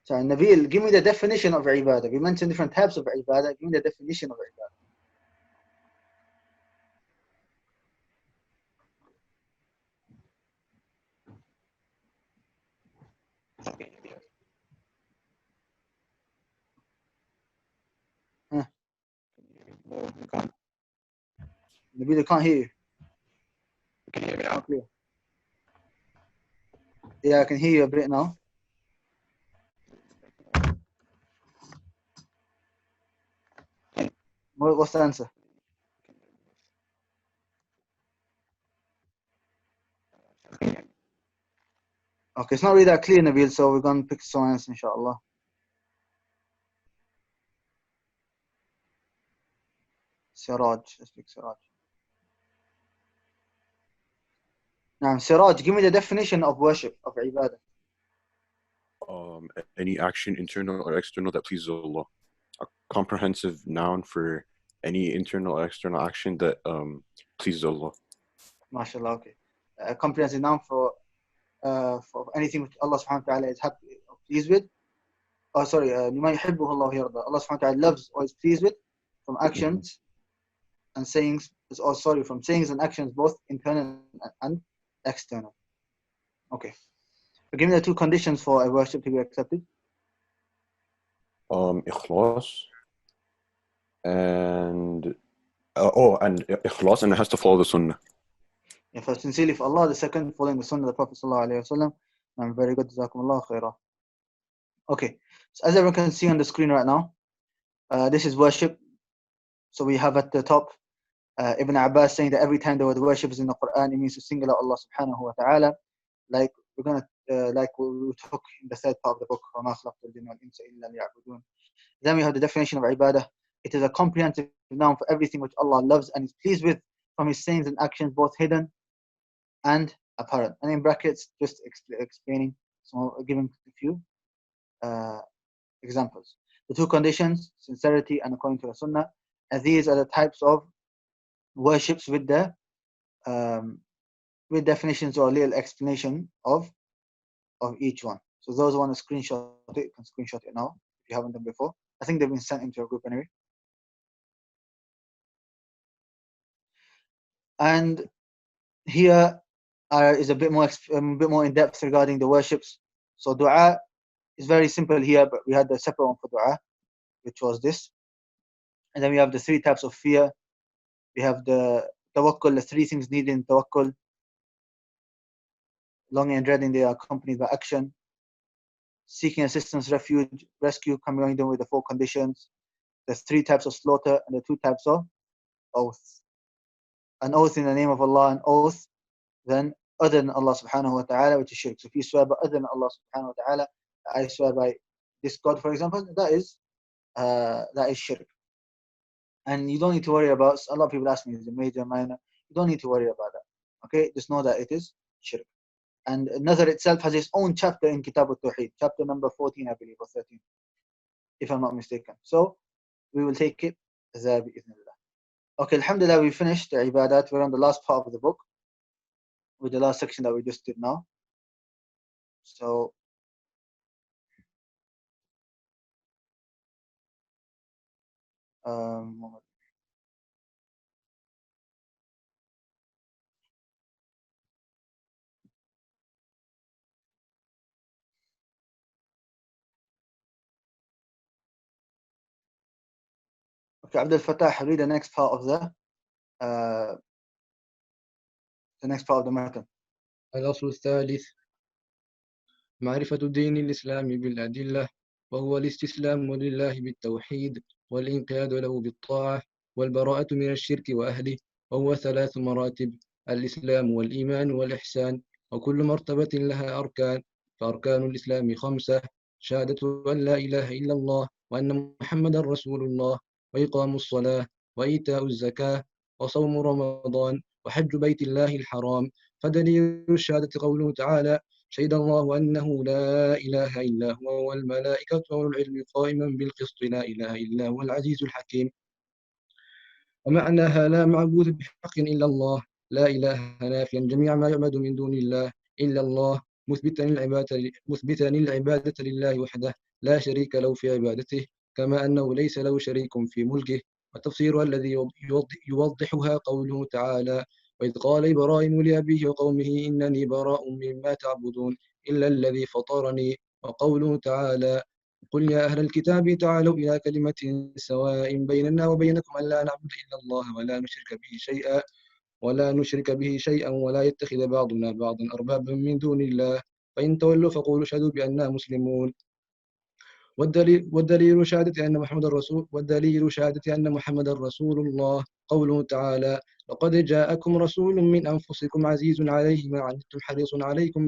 Speaker 1: So, Nabil, give me the definition of ibadah. We mentioned different types of ibadah. Give me the definition of ibadah. Nabil, I can't hear you. Can you hear me now? Clear. Yeah, I can hear you a bit now. What's the answer? Okay, it's not really that clear, Nabil, so we're going to pick someone else, inshallah. Siraj, let's pick Siraj. Now, Siraj, give me the definition of worship, of ibadah.
Speaker 12: Any action, internal or external, that pleases Allah. A comprehensive noun for any internal or external action that pleases Allah.
Speaker 1: MashaAllah, okay. A comprehensive noun for anything which Allah subhanahu wa ta'ala is happy, pleased with. Oh, sorry, لِمَا يُحِبُّهُ اللَّهُ يَرْضَى. Allah subhanahu wa ta'ala loves or is pleased with from actions and sayings, from sayings and actions, both internal and external. Okay. So give me the 2 conditions for a worship to be accepted.
Speaker 12: Ikhlas and ikhlas, and it has to follow the sunnah.
Speaker 1: Yeah, first sincerely for Allah, the second following the sunnah of the Prophet sallallahu alaihi wasallam. I'm very good. Jazakumullah khairah. Okay, so as everyone can see on the screen right now, this is worship. So we have at the top Ibn Abbas saying that every time the word worship is in the Quran, it means to single out Allah subhanahu wa ta'ala. Like we're gonna like we took in the 3rd part of the book. Then we have the definition of ibadah. It is a comprehensive noun for everything which Allah loves and is pleased with from His sayings and actions, both hidden and apparent. And in brackets, just explaining, so giving a few examples. The 2 conditions, sincerity and according to the Sunnah, and these are the types of worships with the with definitions or a little explanation of each one. So those who want to screenshot it, you can screenshot it now if you haven't done before. I think they've been sent into a group anyway. And here is a bit more in depth regarding the worships. So dua is very simple here, but we had the separate one for dua, which was this. And then we have the 3 types of fear. We have the tawakkul, the three things needed in tawakkul. Longing and dreading, they are accompanied by action. Seeking assistance, refuge, rescue, coming them with the four conditions. There's three types of slaughter and the two types of oath. An oath in the name of Allah, an oath then other than Allah subhanahu wa ta'ala, which is shirk. So if you swear by other than Allah subhanahu wa ta'ala, I swear by this God, for example, that is shirk. And you don't need to worry about, a lot of people ask me, is it major, minor? You don't need to worry about that. Okay, just know that it is shirk. And Nazar itself has its own chapter in Kitab al-Tawheed, chapter number 14, I believe, or 13, if I'm not mistaken. So we will take it there bi'idhnillah. Okay, alhamdulillah, we finished the ibadat. We're on the last part of the book, with the last section that we just did now. So okay, Abdul Fattah, read the next part of the matter.
Speaker 3: الأصل الثالث معرفة الدين الإسلامي بالأدلة، وهو الاستسلام لله بالتوحيد والانقياد له بالطاعة والبراءة من الشرك وأهله، وهو 3 مراتب: الإسلام والإيمان والإحسان، وكل مرتبة لها أركان. فأركان الإسلام 5: شهادة أن لا إله إلا الله وأن محمدا رسول الله، وإقام الصلاة، وإيتاء الزكاة، وصوم رمضان، وحج بيت الله الحرام. فدليل الشهادة قوله تعالى: شهد الله أنه لا إله إلا هو والملائكة وأولو العلم قائما بالقسط لا إله إلا هو العزيز الحكيم. ومعناها لا معبود بحق إلا الله، لا إله نافيا جميع ما يعبد من دون الله إلا الله، مثبتا العبادة لله وحده لا شريك له في عبادته، كما أنه ليس له شريك في ملكه. وتفسيرها الذي يوضحها قوله تعالى: وإذ قال إبراهيم لأبيه وقومه إنني براء مما تعبدون إلا الذي فطرني. وقوله تعالى: قل يا أهل الكتاب تعالوا إلى كلمة سواء بيننا وبينكم ألا نعبد إلا الله ولا نشرك به شيئا ولا يتخذ بعضنا بعضا أربابا من دون الله، فإن تولوا فقولوا اشهدوا بأننا مسلمون. والدليل شهادة أن محمد رسول الله قوله تعالى: لقد جاءكم رسول من أنفسكم عزيز عليه ما عنتم حريص عليكم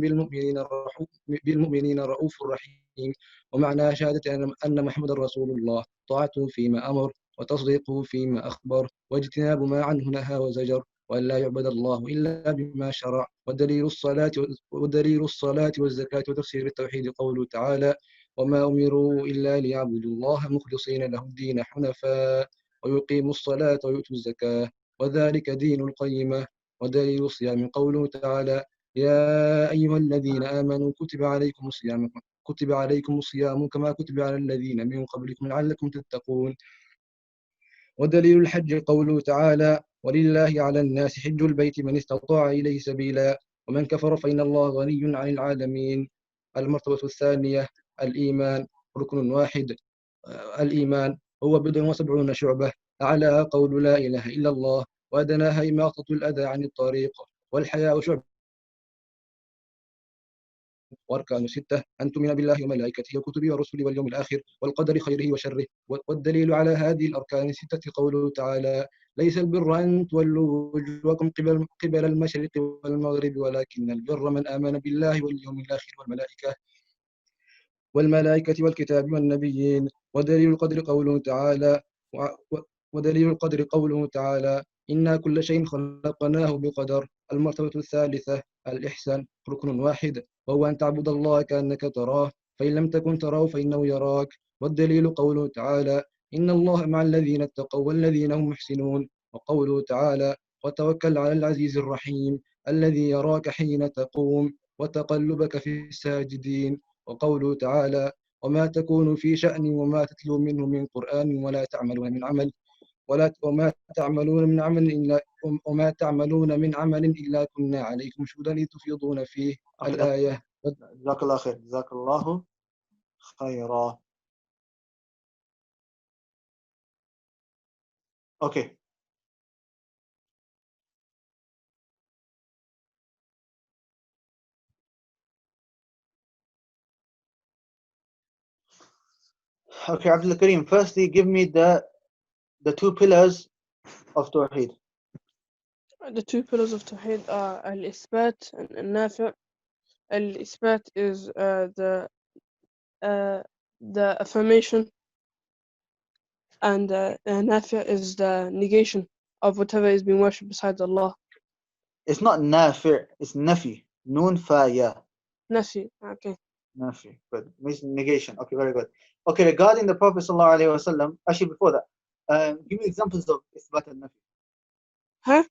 Speaker 3: بالمؤمنين رؤوف رحيم. ومعنى شهادة أن محمد رسول الله طاعته فيما أمر وتصديقه فيما أخبر واجتناب ما عنه نهى وزجر، وأن لا يعبد الله إلا بما شرع. ودليل الصلاة والزكاة وتفسير التوحيد قوله تعالى: وما أمروا إلا ليعبدوا الله مخلصين له الدين حنفاء ويقيموا الصلاة ويؤتوا الزكاة وذلك دين القيمة. ودليل الصيام قوله تعالى: يا أيها الذين آمنوا كتب عليكم الصيام كما كتب على الذين من قبلكم لعلكم تتقون. ودليل الحج قوله تعالى: ولله على الناس حج البيت من استطاع إليه سبيلا ومن كفر فإن الله غني عن العالمين. المرتبة الثانية: الإيمان، ركن واحد. الإيمان هو 70 شعبة، أعلاها قول لا إله إلا الله، وأدناها إماطة الأذى عن الطريق، والحياء شعبة. وأركان 6: أن تؤمن بالله وملائكته وكتبه ورسله واليوم الآخر والقدر خيره وشره. والدليل على هذه الأركان 6 قوله تعالى: ليس البر أن تولوا وجوهكم قبل المشرق والمغرب ولكن البر من آمن بالله واليوم الآخر والملائكة والكتاب والنبيين. ودليل القدر قوله تعالى: إنا كل شيء خلقناه بقدر. المرتبة الثالثة: الإحسان، ركن واحد، وهو أن تعبد الله كأنك تراه فإن لم تكن تراه فإنه يراك. والدليل قوله تعالى: إن الله مع الذين اتقوا والذين هم محسنون. وقوله تعالى: وتوكل على العزيز الرحيم الذي يراك حين تقوم وتقلبك في الساجدين. وقوله تعالى: وما تكون في شأن وما تتلو منه من قرآن وما تعملون من عمل إلا كنا عليكم شهودا إذ تفيضون فيه. الآية.
Speaker 1: جزاك الله خير. جزاك الله خيرا. Okay. Okay, Abdul Kareem, firstly give me the two pillars of Tawheed.
Speaker 9: The two pillars of Tawheed are al-Isbat and al-Nafi'. Al-Isbat is the affirmation, and Nafi' is the negation of whatever is being worshipped besides Allah.
Speaker 1: It's not nafi', it's nafi. Noon fa ya.
Speaker 9: Nafi, okay.
Speaker 1: Nafi. Good. Means negation. Okay, very good. Okay, regarding the Prophet ﷺ, actually before that, give me examples of Isbat and Nafi.
Speaker 9: Huh?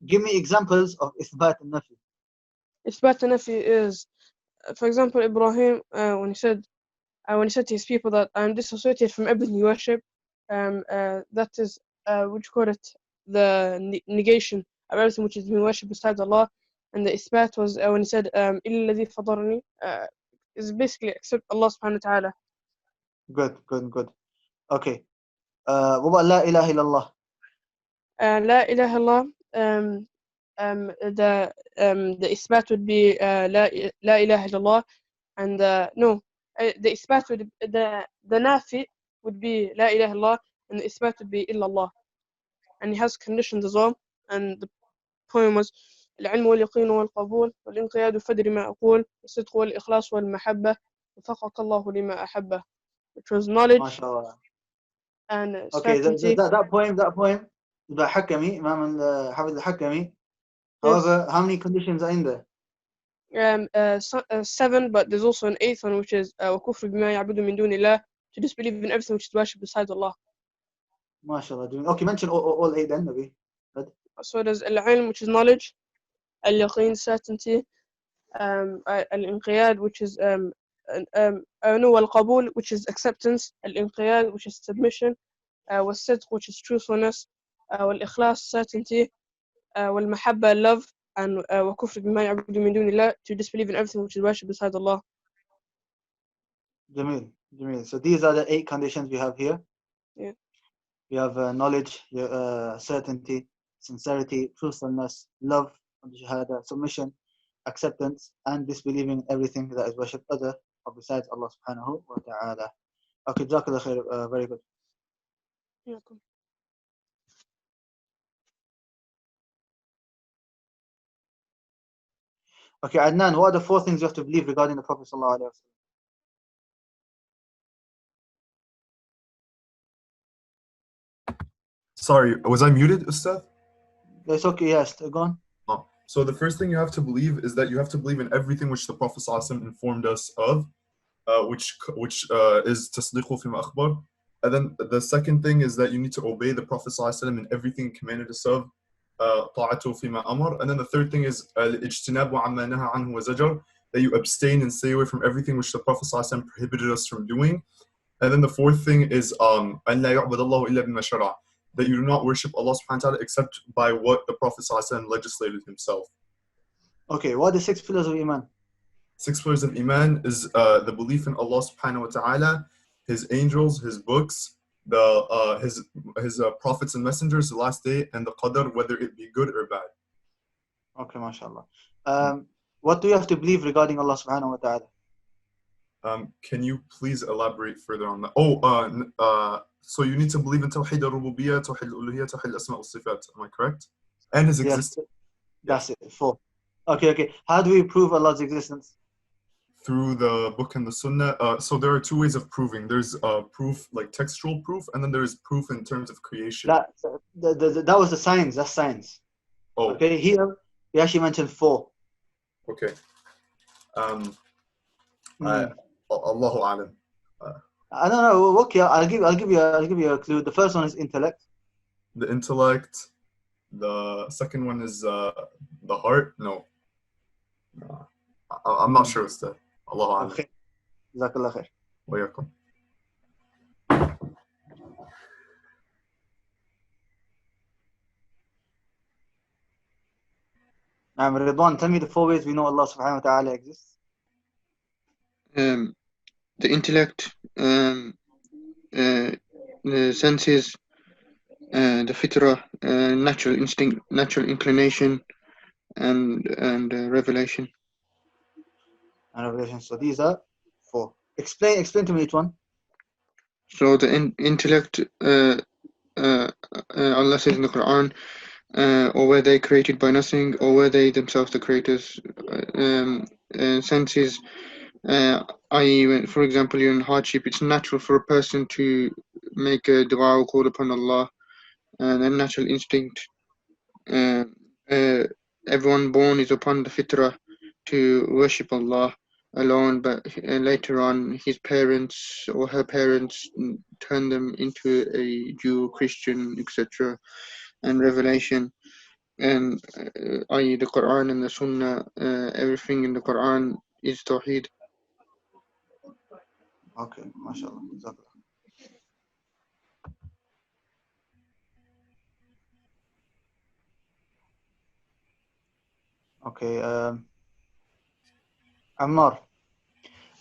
Speaker 1: Give me examples of Isbat and Nafi.
Speaker 9: Isbat and Nafi is, for example, Ibrahim, when he said to his people that I am dissociated from everything you worship, that is, what you call it, the negation of everything which is being worshipped besides Allah. And the Isbat was when he said, إِلَّا الَّذِي فَضَرَنِي, is basically except Allah subhanahu wa ta'ala.
Speaker 1: Good. Okay. What about La ilaha illallah?
Speaker 9: La ilaha illallah, the Isbat would be La ilaha illallah, and no, the Isbat would, the Nafi would be La ilaha illallah, and the Isbat would be illallah. And it has conditions as well. And the poem was العلم واليقين والقبول والانقياد فدر ما أقول والصدق والإخلاص والمحبة وفقك الله لما أحبه, which was knowledge
Speaker 1: MashaAllah.
Speaker 9: and
Speaker 1: Okay,
Speaker 9: certainty.
Speaker 1: that poem about Hakami, Imam Hafiz al-Hakami. However, how many conditions are in there?
Speaker 9: 7, but there's also an 8th one, which is وكفر بما يعبد من دون الله, to disbelieve in everything which is worshipped besides Allah.
Speaker 1: MashaAllah. Okay, mention all 8 then, maybe.
Speaker 9: So there's al-ilm, which is knowledge, al-yaqeen, certainty, al-inqiyad, which is al-qabul, which is acceptance, al-inqiyad, which is submission, wal-sidq, which is truthfulness, wal-ikhlas, certainty, wal-mahabba, love, and وكفر بما يعبد من دون الله, to disbelieve in everything which is worshipped besides Allah.
Speaker 1: Jamil. So these are the 8 conditions we have here.
Speaker 9: Yeah.
Speaker 1: We have knowledge, certainty, sincerity, truthfulness, love, shahada, submission, acceptance, and disbelieving everything that is worshipped other or besides Allah subhanahu wa ta'ala. Okay, Jazakallah khair, very good.
Speaker 9: Yeah.
Speaker 1: Okay, Adnan, what are the 4 things you have to believe regarding the Prophet sallallahu alaihi wasallam?
Speaker 11: Sorry, was I muted, Ustad?
Speaker 1: It's okay, yes, go on.
Speaker 11: Oh. So the first thing you have to believe is that you have to believe in everything which the Prophet ﷺ informed us of, which is tasdiqu fima akhbar. And then the second thing is that you need to obey the Prophet ﷺ in everything he commanded us of, ta'atu fima amar. And then the third thing is al-ijtinabu amma naha anhu wa zajar, that you abstain and stay away from everything which the Prophet ﷺ prohibited us from doing. And then the fourth thing is an la yu'bad Allahu illa bima shara', that you do not worship Allah subhanahu wa ta'ala except by what the Prophet ﷺ legislated himself.
Speaker 1: Okay, what are the 6 pillars of Iman?
Speaker 11: 6 pillars of Iman is the belief in Allah subhanahu wa ta'ala, His angels, His books, His prophets and messengers, the last day, and the qadr, whether it be good or bad.
Speaker 1: Okay, mashallah. What do you have to believe regarding Allah subhanahu wa ta'ala?
Speaker 11: Can you please elaborate further on that? So you need to believe in Tawheed al-Rububiyyah, Tawheed al-Uluhiyyah, Tawheed al-Asma' al-Sifat. Am I correct? And His existence.
Speaker 1: That's it. 4. Okay. How do we prove Allah's existence?
Speaker 11: Through the book and the Sunnah. So there are 2 ways of proving. There's proof, like textual proof, and then there's proof in terms of creation.
Speaker 1: That was the science. That's science.
Speaker 11: Oh.
Speaker 1: Okay. Here we actually mentioned 4.
Speaker 11: Okay. Allahu a'lam.
Speaker 1: I don't know. Okay, I'll give you a clue. The first one is intellect.
Speaker 11: The intellect. The second one is the heart. No. I'm not sure what's that. Allahu a'lam.
Speaker 1: Okay. Jazakallah khair.
Speaker 11: Wa yakum.
Speaker 1: Ridwan, tell me the 4 ways we know Allah subhanahu wa ta'ala exists.
Speaker 13: The intellect, the senses, the fitrah, natural instinct, natural inclination, and revelation.
Speaker 1: And revelation. So these are 4. Explain to me each one.
Speaker 13: So the intellect, Allah says in the Quran, or were they created by nothing, or were they themselves the creators? Senses, i.e., when, for example, you're in hardship, it's natural for a person to make a dua or call upon Allah, and a natural instinct. Everyone born is upon the fitrah to worship Allah alone, but later on his parents or her parents turn them into a Jew, Christian, etc. And revelation, and i.e. the Quran and the Sunnah, everything in the Quran is Tawheed.
Speaker 1: Okay, mashallah. Jazakallah. Okay, Ammar.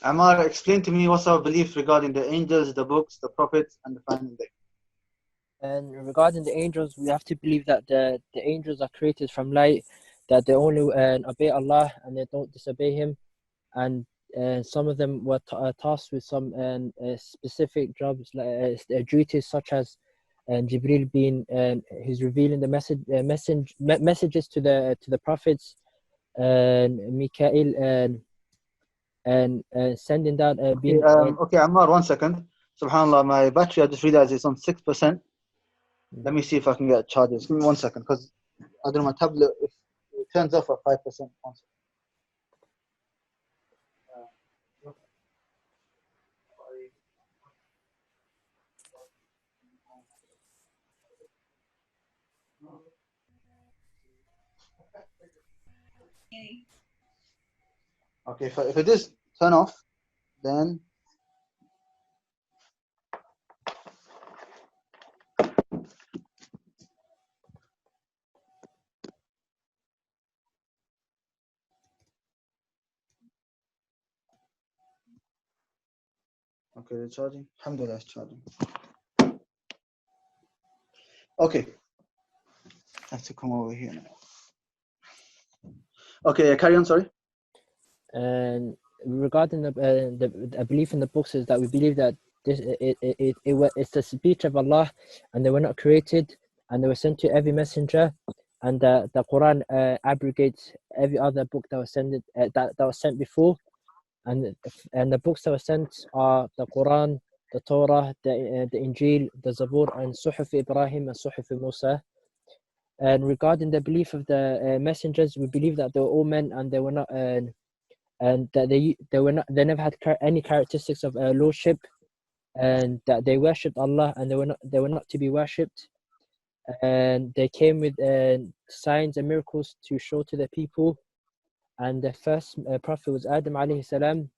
Speaker 1: Ammar, explain to me what's our belief regarding the angels, the books, the prophets, and the final day.
Speaker 8: And regarding the angels, we have to believe that the angels are created from light, that they only obey Allah and they don't disobey Him, and some of them were tasked with some specific jobs, like duties, such as Jibril being he's revealing the messages to the prophets, and Mikael and sending down being.
Speaker 1: Okay, Ammar, 1 second. Subhanallah, my battery, I just realized it's on 6%. Let me see if I can get charges. Give me 1 second, because I don't know, my tablet, if it turns off at 5%. 1 second. Okay, if it is turn off, then okay, it's charging. Alhamdulillah, it's charging. Okay, I have to come over here now. Okay, carry on. Sorry.
Speaker 8: And regarding the belief in the books is that we believe that it's the speech of Allah, and they were not created, and they were sent to every messenger, and the Quran abrogates every other book that was sent before, and the books that were sent are the Quran, the Torah, the Injil, the Zabur, and Suhuf Ibrahim and Suhuf Musa. And regarding the belief of the messengers, we believe that they were all men, and they were not. And that they never had any characteristics of lordship, and that they worshipped Allah, and they were not to be worshipped, and they came with signs and miracles to show to the people. And the first prophet was Adam alayhi salam,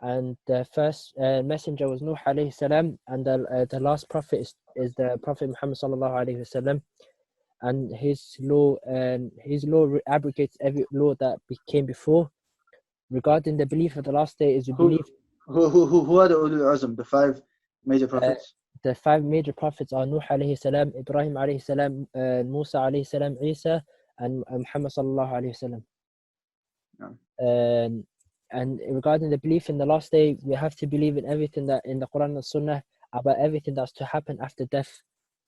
Speaker 8: and the first messenger was Nuh alayhi salam, and the last prophet is the Prophet Muhammad sallallahu alayhi wasallam, and his law abrogates every law that came before. Regarding the belief of the last day is we believe
Speaker 1: Who are the Ulul Azm, the 5 major prophets?
Speaker 8: The 5 major prophets are Nuh alayhi salam, Ibrahim alayhi salam, Musa alayhi salam, Isa, and Muhammad sallallahu alayhi wasallam. And regarding the belief in the last day, we have to believe in everything that in the Quran and Sunnah about everything that's to happen after death.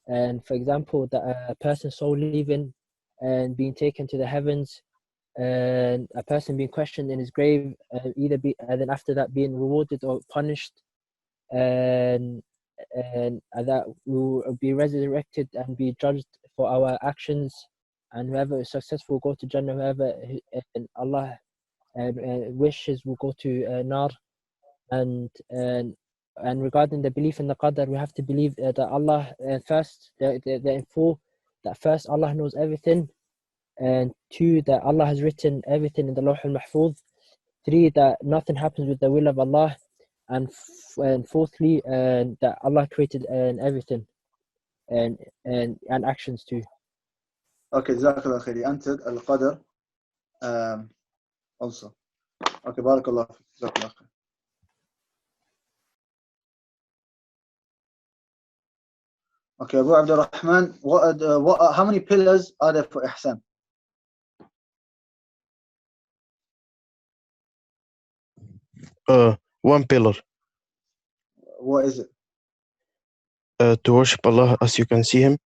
Speaker 8: And for example, that a person's soul leaving and being taken to the heavens, and a person being questioned in his grave, and then after that being rewarded or punished, and that we will be resurrected and be judged for our actions, and whoever is successful will go to Jannah, whoever Allah wishes will go to Nar. And regarding the belief in the Qadr, we have to believe that Allah first, that first Allah knows everything, and 2, that Allah has written everything in the Lawh al-Mahfuz, 3, that nothing happens with the will of Allah, and 4thly, that Allah created everything, and actions too.
Speaker 1: Okay, Jazakallah khair. You answered Al-Qadr also. Okay, Barakallah. Jazakallah khair. Okay, Abu Abdul Rahman, how many pillars are there for Ihsan?
Speaker 14: One pillar.
Speaker 1: What is it?
Speaker 14: To worship Allah as you can see Him.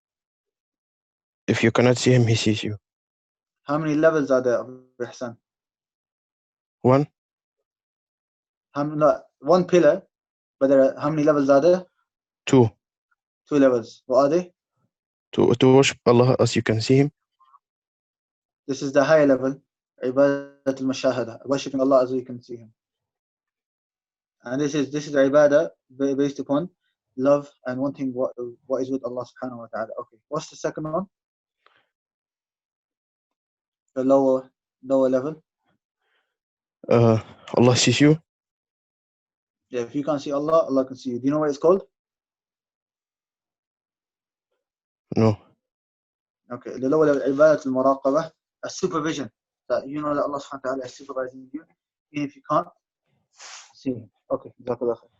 Speaker 14: If you cannot see Him, He sees you.
Speaker 1: How many levels are there of ihsan?
Speaker 14: One.
Speaker 1: One pillar, but how many levels are there?
Speaker 14: Two.
Speaker 1: Two levels. What are they?
Speaker 14: To worship Allah as you can see Him.
Speaker 1: This is the higher level. Ibadat al-mashahada, worshipping Allah as you can see Him. And this is ibadah based upon love and wanting what is with Allah subhanahu wa ta'ala. Okay. What's the second one? The lower level.
Speaker 14: Allah sees you.
Speaker 1: Yeah, if you can't see Allah, Allah can see you. Do you know what it's called?
Speaker 14: No.
Speaker 1: Okay. The lower level, ibadat al-muraqabah, a supervision. That you know that Allah subhanahu wa ta'ala is supervising you, even if you can't see Him. Okay. Jazakallah khair.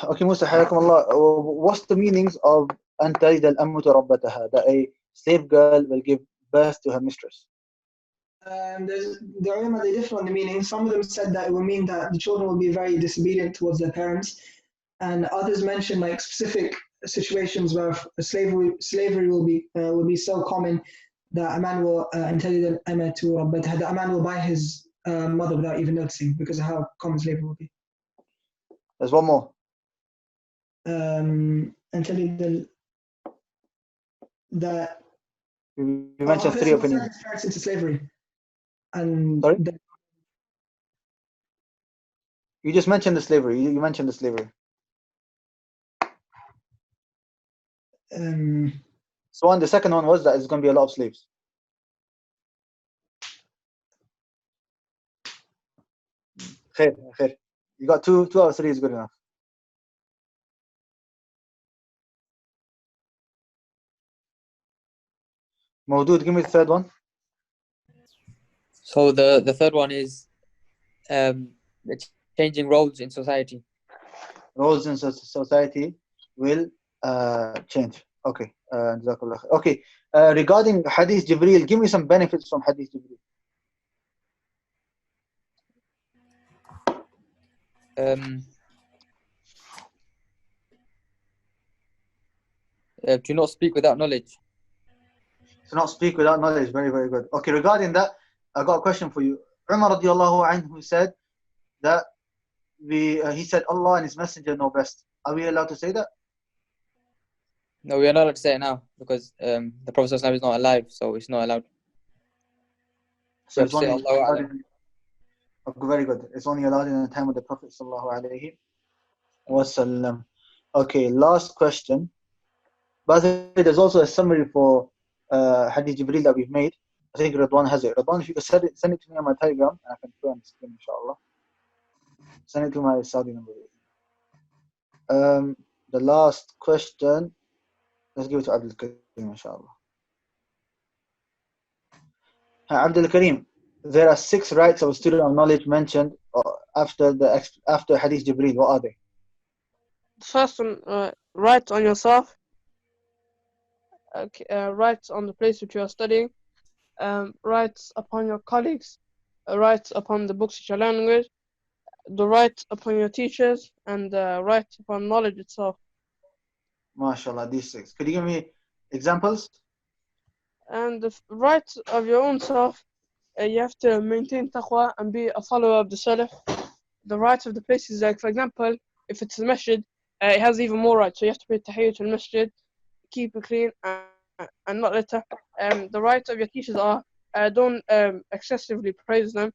Speaker 1: Okay, Musa, hayakum Allah. What's the meanings of أن تلد الأمة ربتها? That a slave girl will give birth to her mistress.
Speaker 10: The ulama, they differ on the meaning. Some of them said that it will mean that the children will be very disobedient towards their parents, and others mentioned like specific situations where slavery will be so common that a man will that a man will buy his mother without even noticing because of how common slavery will be.
Speaker 1: There's one more.
Speaker 10: That
Speaker 1: you mentioned three opinions.
Speaker 10: Parents into slavery. And
Speaker 1: sorry? You just mentioned the slavery. You mentioned the slavery. So on the second one was that it's going to be a lot of slaves. Khair. You got two out of three is good enough. Mawdood, give me the third one.
Speaker 4: So the third one is the changing roles in society.
Speaker 1: Roles in society will change. Okay. Okay. Regarding Hadith Jibreel, give me some benefits from Hadith Jibreel.
Speaker 4: Do not speak without knowledge.
Speaker 1: To not speak without knowledge. Very, very good. Okay, regarding that, I got a question for you. Umar radiallahu anhu said that he said Allah and His Messenger know best. Are we allowed to say that?
Speaker 4: No, we are not allowed to say it now because the Prophet is not alive, so it's not allowed.
Speaker 1: So it's only allowed very good. It's only allowed in the time of the Prophet sallallahu alaihi wasallam. Okay, last question. By the way, there's also a summary for Hadith Jibreel that we've made. I think Radwan has it. Radwan, if you could send it to me on my Telegram, I can put it on the screen, inshallah. Send it to my Saudi number. The last question, let's give it to Abdul Karim, inshallah. Abdul Karim, there are 6 rights of a student of knowledge mentioned after Hadith Jibreel. What are they?
Speaker 9: The first one, rights on yourself, rights on the place which you are studying, rights upon your colleagues, rights upon the books which you're learning with, the rights upon your teachers, and the rights upon knowledge itself.
Speaker 1: MashaAllah, these 6. Could you give me examples?
Speaker 9: And the rights of your own self, you have to maintain taqwa and be a follower of the Salaf. The rights of the places, like for example, if it's a masjid, it has even more rights. So you have to pay tahiyyatul masjid, keep it clean, and not litter. The rights of your teachers are don't excessively praise them,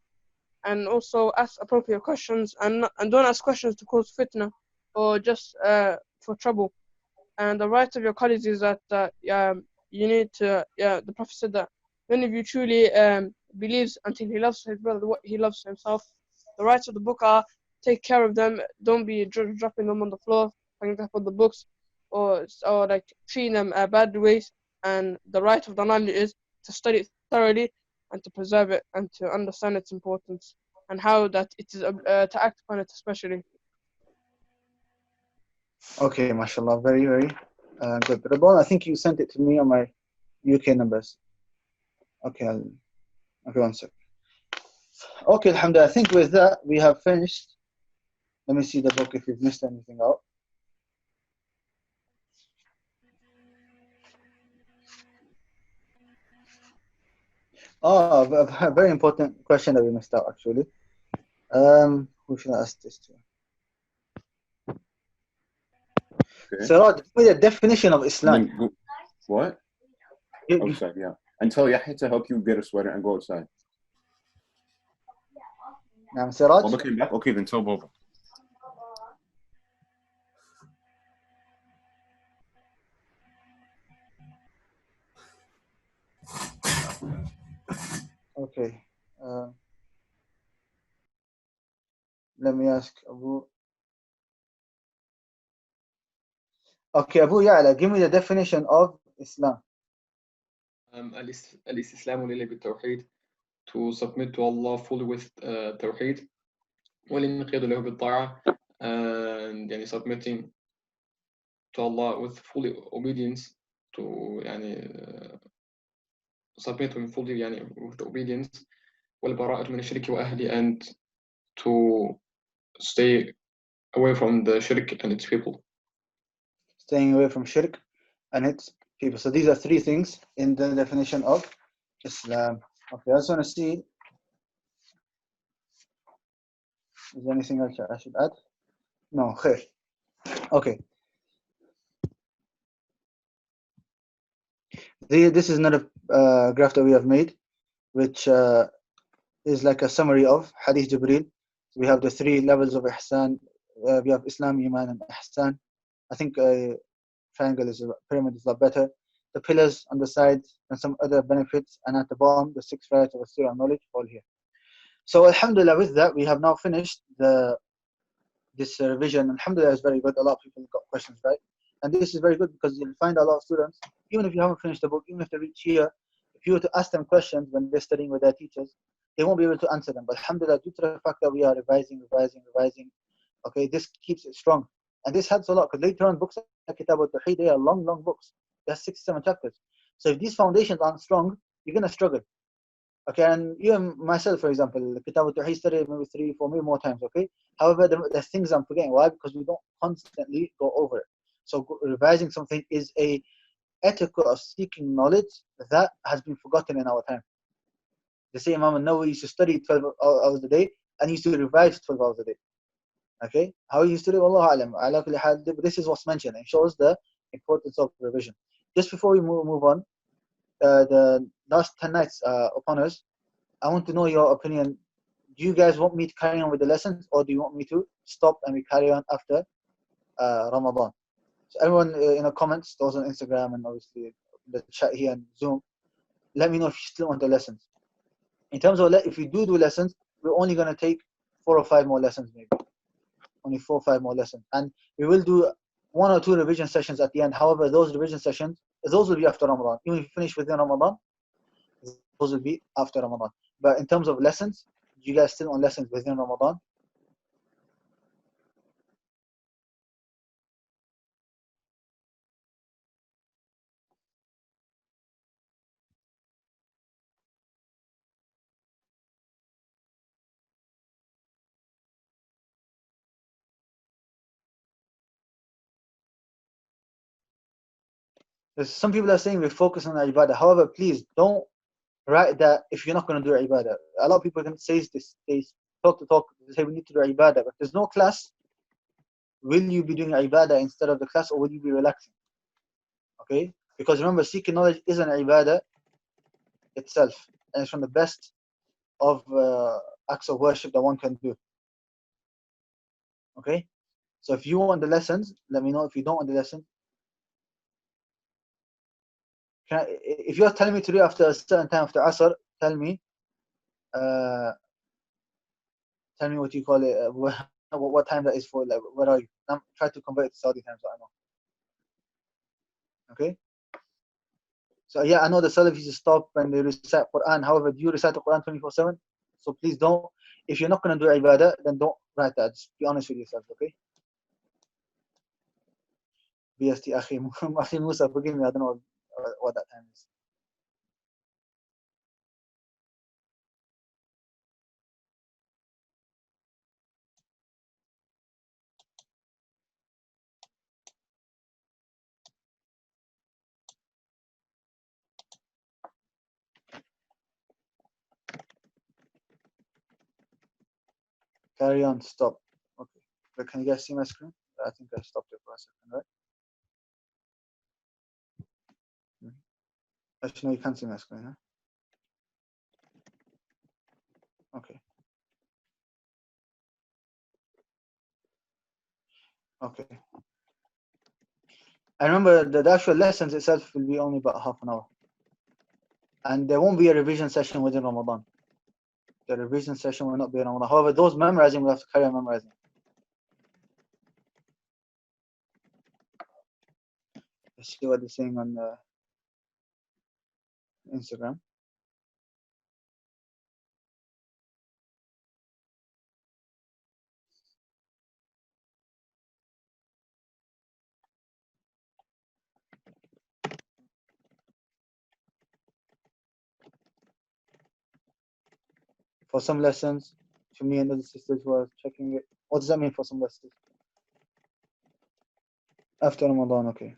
Speaker 9: and also ask appropriate questions, and don't ask questions to cause fitna or just for trouble. And the rights of your colleagues is that you need to. The Prophet said that none of you truly believes until he loves his brother what he loves himself. The rights of the book are take care of them. Don't be dropping them on the floor, for example, the books, or like treating them bad ways. And the right of the knowledge is to study it thoroughly and to preserve it and to understand its importance and how that it is to act upon it especially.
Speaker 1: Okay, mashallah, very, very good. Radwan, I think you sent it to me on my UK numbers. Okay, one second. Okay, alhamdulillah. I think with that we have finished. Let me see the book if we've missed anything out. Oh, a very important question that we missed out actually. Who should I ask this to?
Speaker 12: Okay.
Speaker 1: Siraj, give me the definition of Islam.
Speaker 12: And then go, what? Outside, yeah. And tell Yahya to help you get a sweater and go outside.
Speaker 1: Siraj?
Speaker 12: Baba came back? Okay, then tell Baba.
Speaker 1: Okay. Let me ask Abu. Okay, Abu Ya'la, give me the definition of Islam.
Speaker 5: الاستسلام لله بالتوحيد, to submit to Allah fully with توحيد, والانقياد له بالطاعة, and يعني submitting to Allah with fully obedience, to يعني submit with fully يعني with obedience, والبراءة من الشرك وأهله, and to stay away from the shirk and its people.
Speaker 1: Staying away from shirk and its people. So these are three things in the definition of Islam. Okay, I just want to see. Is there anything else I should add? No, khair. Okay. This is another graph that we have made, which is like a summary of Hadith Jibreel. So we have the three levels of Ihsan. We have Islam, Iman, and Ihsan. I think triangle is pyramid is a lot better. The pillars on the side and some other benefits, and at the bottom the 6 rights of Usūl and knowledge all here. So alhamdulillah, with that we have now finished this revision. Alhamdulillah is very good. A lot of people got questions right, and this is very good because you'll find a lot of students, even if you haven't finished the book, even if they reach here, if you were to ask them questions when they're studying with their teachers, they won't be able to answer them. But alhamdulillah, due to the fact that we are revising, okay, this keeps it strong. And this helps a lot because later on books like Kitab al-Tawheed, they are long books. They have 6-7 chapters. So if these foundations aren't strong, you're going to struggle. Okay, and even myself, for example, Kitab al-Tawheed studied maybe 3, 4, maybe more times, okay? However, there's things I'm forgetting. Why? Because we don't constantly go over it. So revising something is a etiquette of seeking knowledge that has been forgotten in our time. The same Imam al-Nawawi used to study 12 hours a day and used to revise 12 hours a day. Okay, how he used to do, Wallahu alam. Ala kulli hal, this is what's mentioned. It shows the importance of revision. Just before we move on, the last 10 nights upon us, I want to know your opinion. Do you guys want me to carry on with the lessons, or do you want me to stop and we carry on after Ramadan? So everyone in the comments, those on Instagram and obviously the chat here and Zoom, let me know if you still want the lessons. In terms of if we do lessons, we're only going to take 4 or 5 more lessons maybe. Only 4 or 5 more lessons, and we will do 1 or 2 revision sessions at the end. However, those revision sessions, those will be after Ramadan. Even if you finish within Ramadan, those will be after Ramadan. But in terms of lessons, you guys still on lessons within Ramadan? There's some people are saying we focus on ibadah. However, please don't write that if you're not going to do ibadah. A lot of people can say this. They talk, they say we need to do ibadah, but there's no class. Will you be doing ibadah instead of the class, or will you be relaxing? Okay, because remember, seeking knowledge is an ibadah itself, and it's from the best of acts of worship that one can do. Okay, so if you want the lessons, let me know. If you don't want the lessons, if you're telling me to do after a certain time after Asr, tell me what you call it, what time that is for, like, where are you? I'm trying to convert it to Saudi time so I know. Okay, so yeah, I know the Salafis stop when they recite Quran. However, do you recite the Quran 24/7? So please don't. If you're not going to do ibadah, then don't write that. Just be honest with yourself, okay? BST Akhi Musa, forgive me, I don't know what that time is. Carry on, stop. Okay. But can you guys see my screen? I think I stopped it for a second, right? Actually, no, you can't see my screen, huh? Okay. Okay. I remember the actual lessons itself will be only about half an hour. And there won't be a revision session within Ramadan. The revision session will not be in Ramadan. However, those memorizing will have to carry on memorizing. Let's see what they're saying on Instagram. For some lessons, to me and other sisters who are checking it. What does that mean for some lessons? After Ramadan, okay.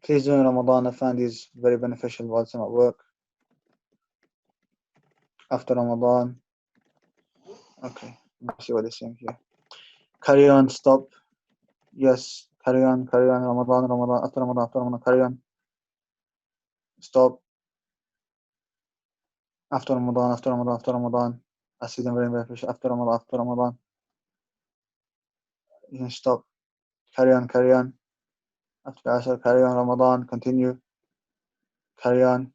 Speaker 1: Please do in Ramadan. I find these very beneficial whilst I'm at work. After Ramadan. Okay, let's see what they're saying here. Carry on, stop. Yes, carry on, Ramadan, after Ramadan, carry on. Stop. After Ramadan. I see them very beneficial. After Ramadan. You can stop. Carry on. After Asr, carry on. Ramadan, continue. Carry on.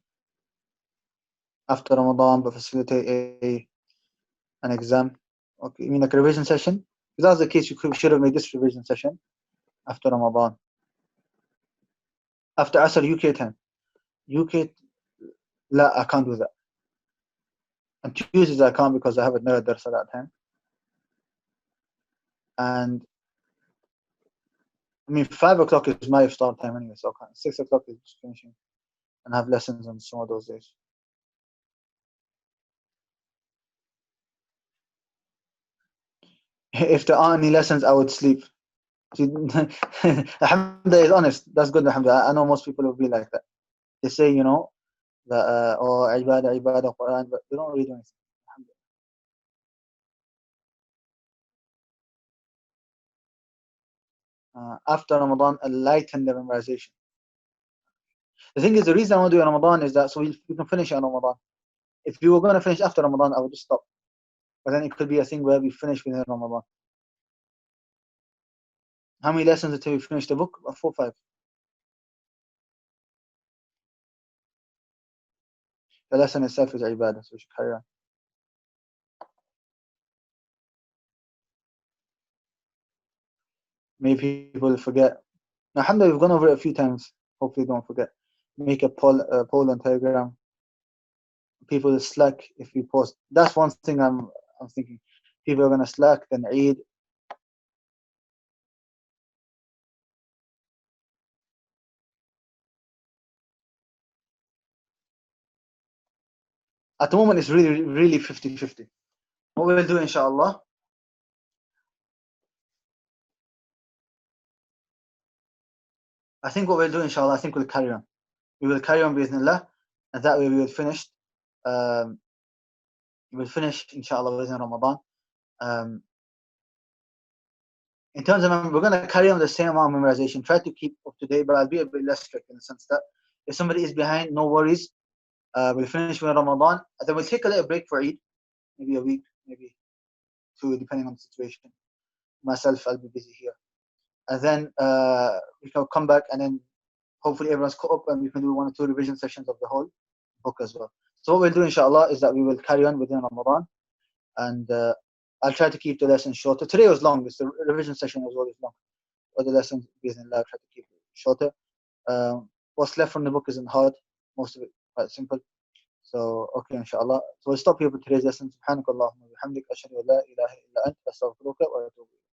Speaker 1: After Ramadan, but facilitate an exam. Okay, you mean like a revision session? If that's the case, you should have made this revision session after Ramadan. After Asr, UK time. UK, la, I can't do that. And Tuesdays I can't because I have another dars at that time. And I mean, 5 o'clock is my start time anyway, so I can't. 6 o'clock is just finishing. And have lessons on some of those days. If there aren't any lessons, I would sleep. Alhamdulillah is honest. That's good, alhamdulillah. I know most people will be like that. They say, you know, that, oh, ibadah, Quran, but they don't really do anything. After Ramadan, lighten the memorization. The thing is, the reason I want to do in Ramadan is that so we can finish in Ramadan. If we were going to finish after Ramadan, I would just stop. But then it could be a thing where we finish within Ramadan. How many lessons until we finish the book? 4 or 5. The lesson itself is ibadah, so we should carry on. Maybe people forget. Now, alhamdulillah, we've gone over it a few times. Hopefully, don't forget. Make a poll on Telegram. People slack if we post. That's one thing I'm thinking. People are gonna slack, then Eid. At the moment, it's really 50-50. What we'll do, inshallah. I think what we'll do, inshallah, we'll carry on. We will carry on, bi'idhnillah, and that way we will finish. We will finish, inshallah, within Ramadan. In terms of, we're going to carry on the same amount of memorization. Try to keep up to date, but I'll be a bit less strict in the sense that if somebody is behind, no worries. We'll finish with Ramadan, and then we'll take a little break for Eid, maybe a week, maybe 2, depending on the situation. Myself, I'll be busy here. And then we can come back, and then hopefully everyone's caught up, and we can do 1 or 2 revision sessions of the whole book as well. So what we'll do, inshallah, is that we will carry on within Ramadan, and I'll try to keep the lesson shorter. Today was long. The revision session was always long. Other lessons, bismillah, I'll try to keep it shorter. What's left from the book isn't hard. Most of it quite simple. So, okay, inshallah. So we'll stop here for today's lesson. Subhanakallahumma wa bihamdik, ashhadu an la ilaha illa anta, astaghfiruka wa atubu ilayk.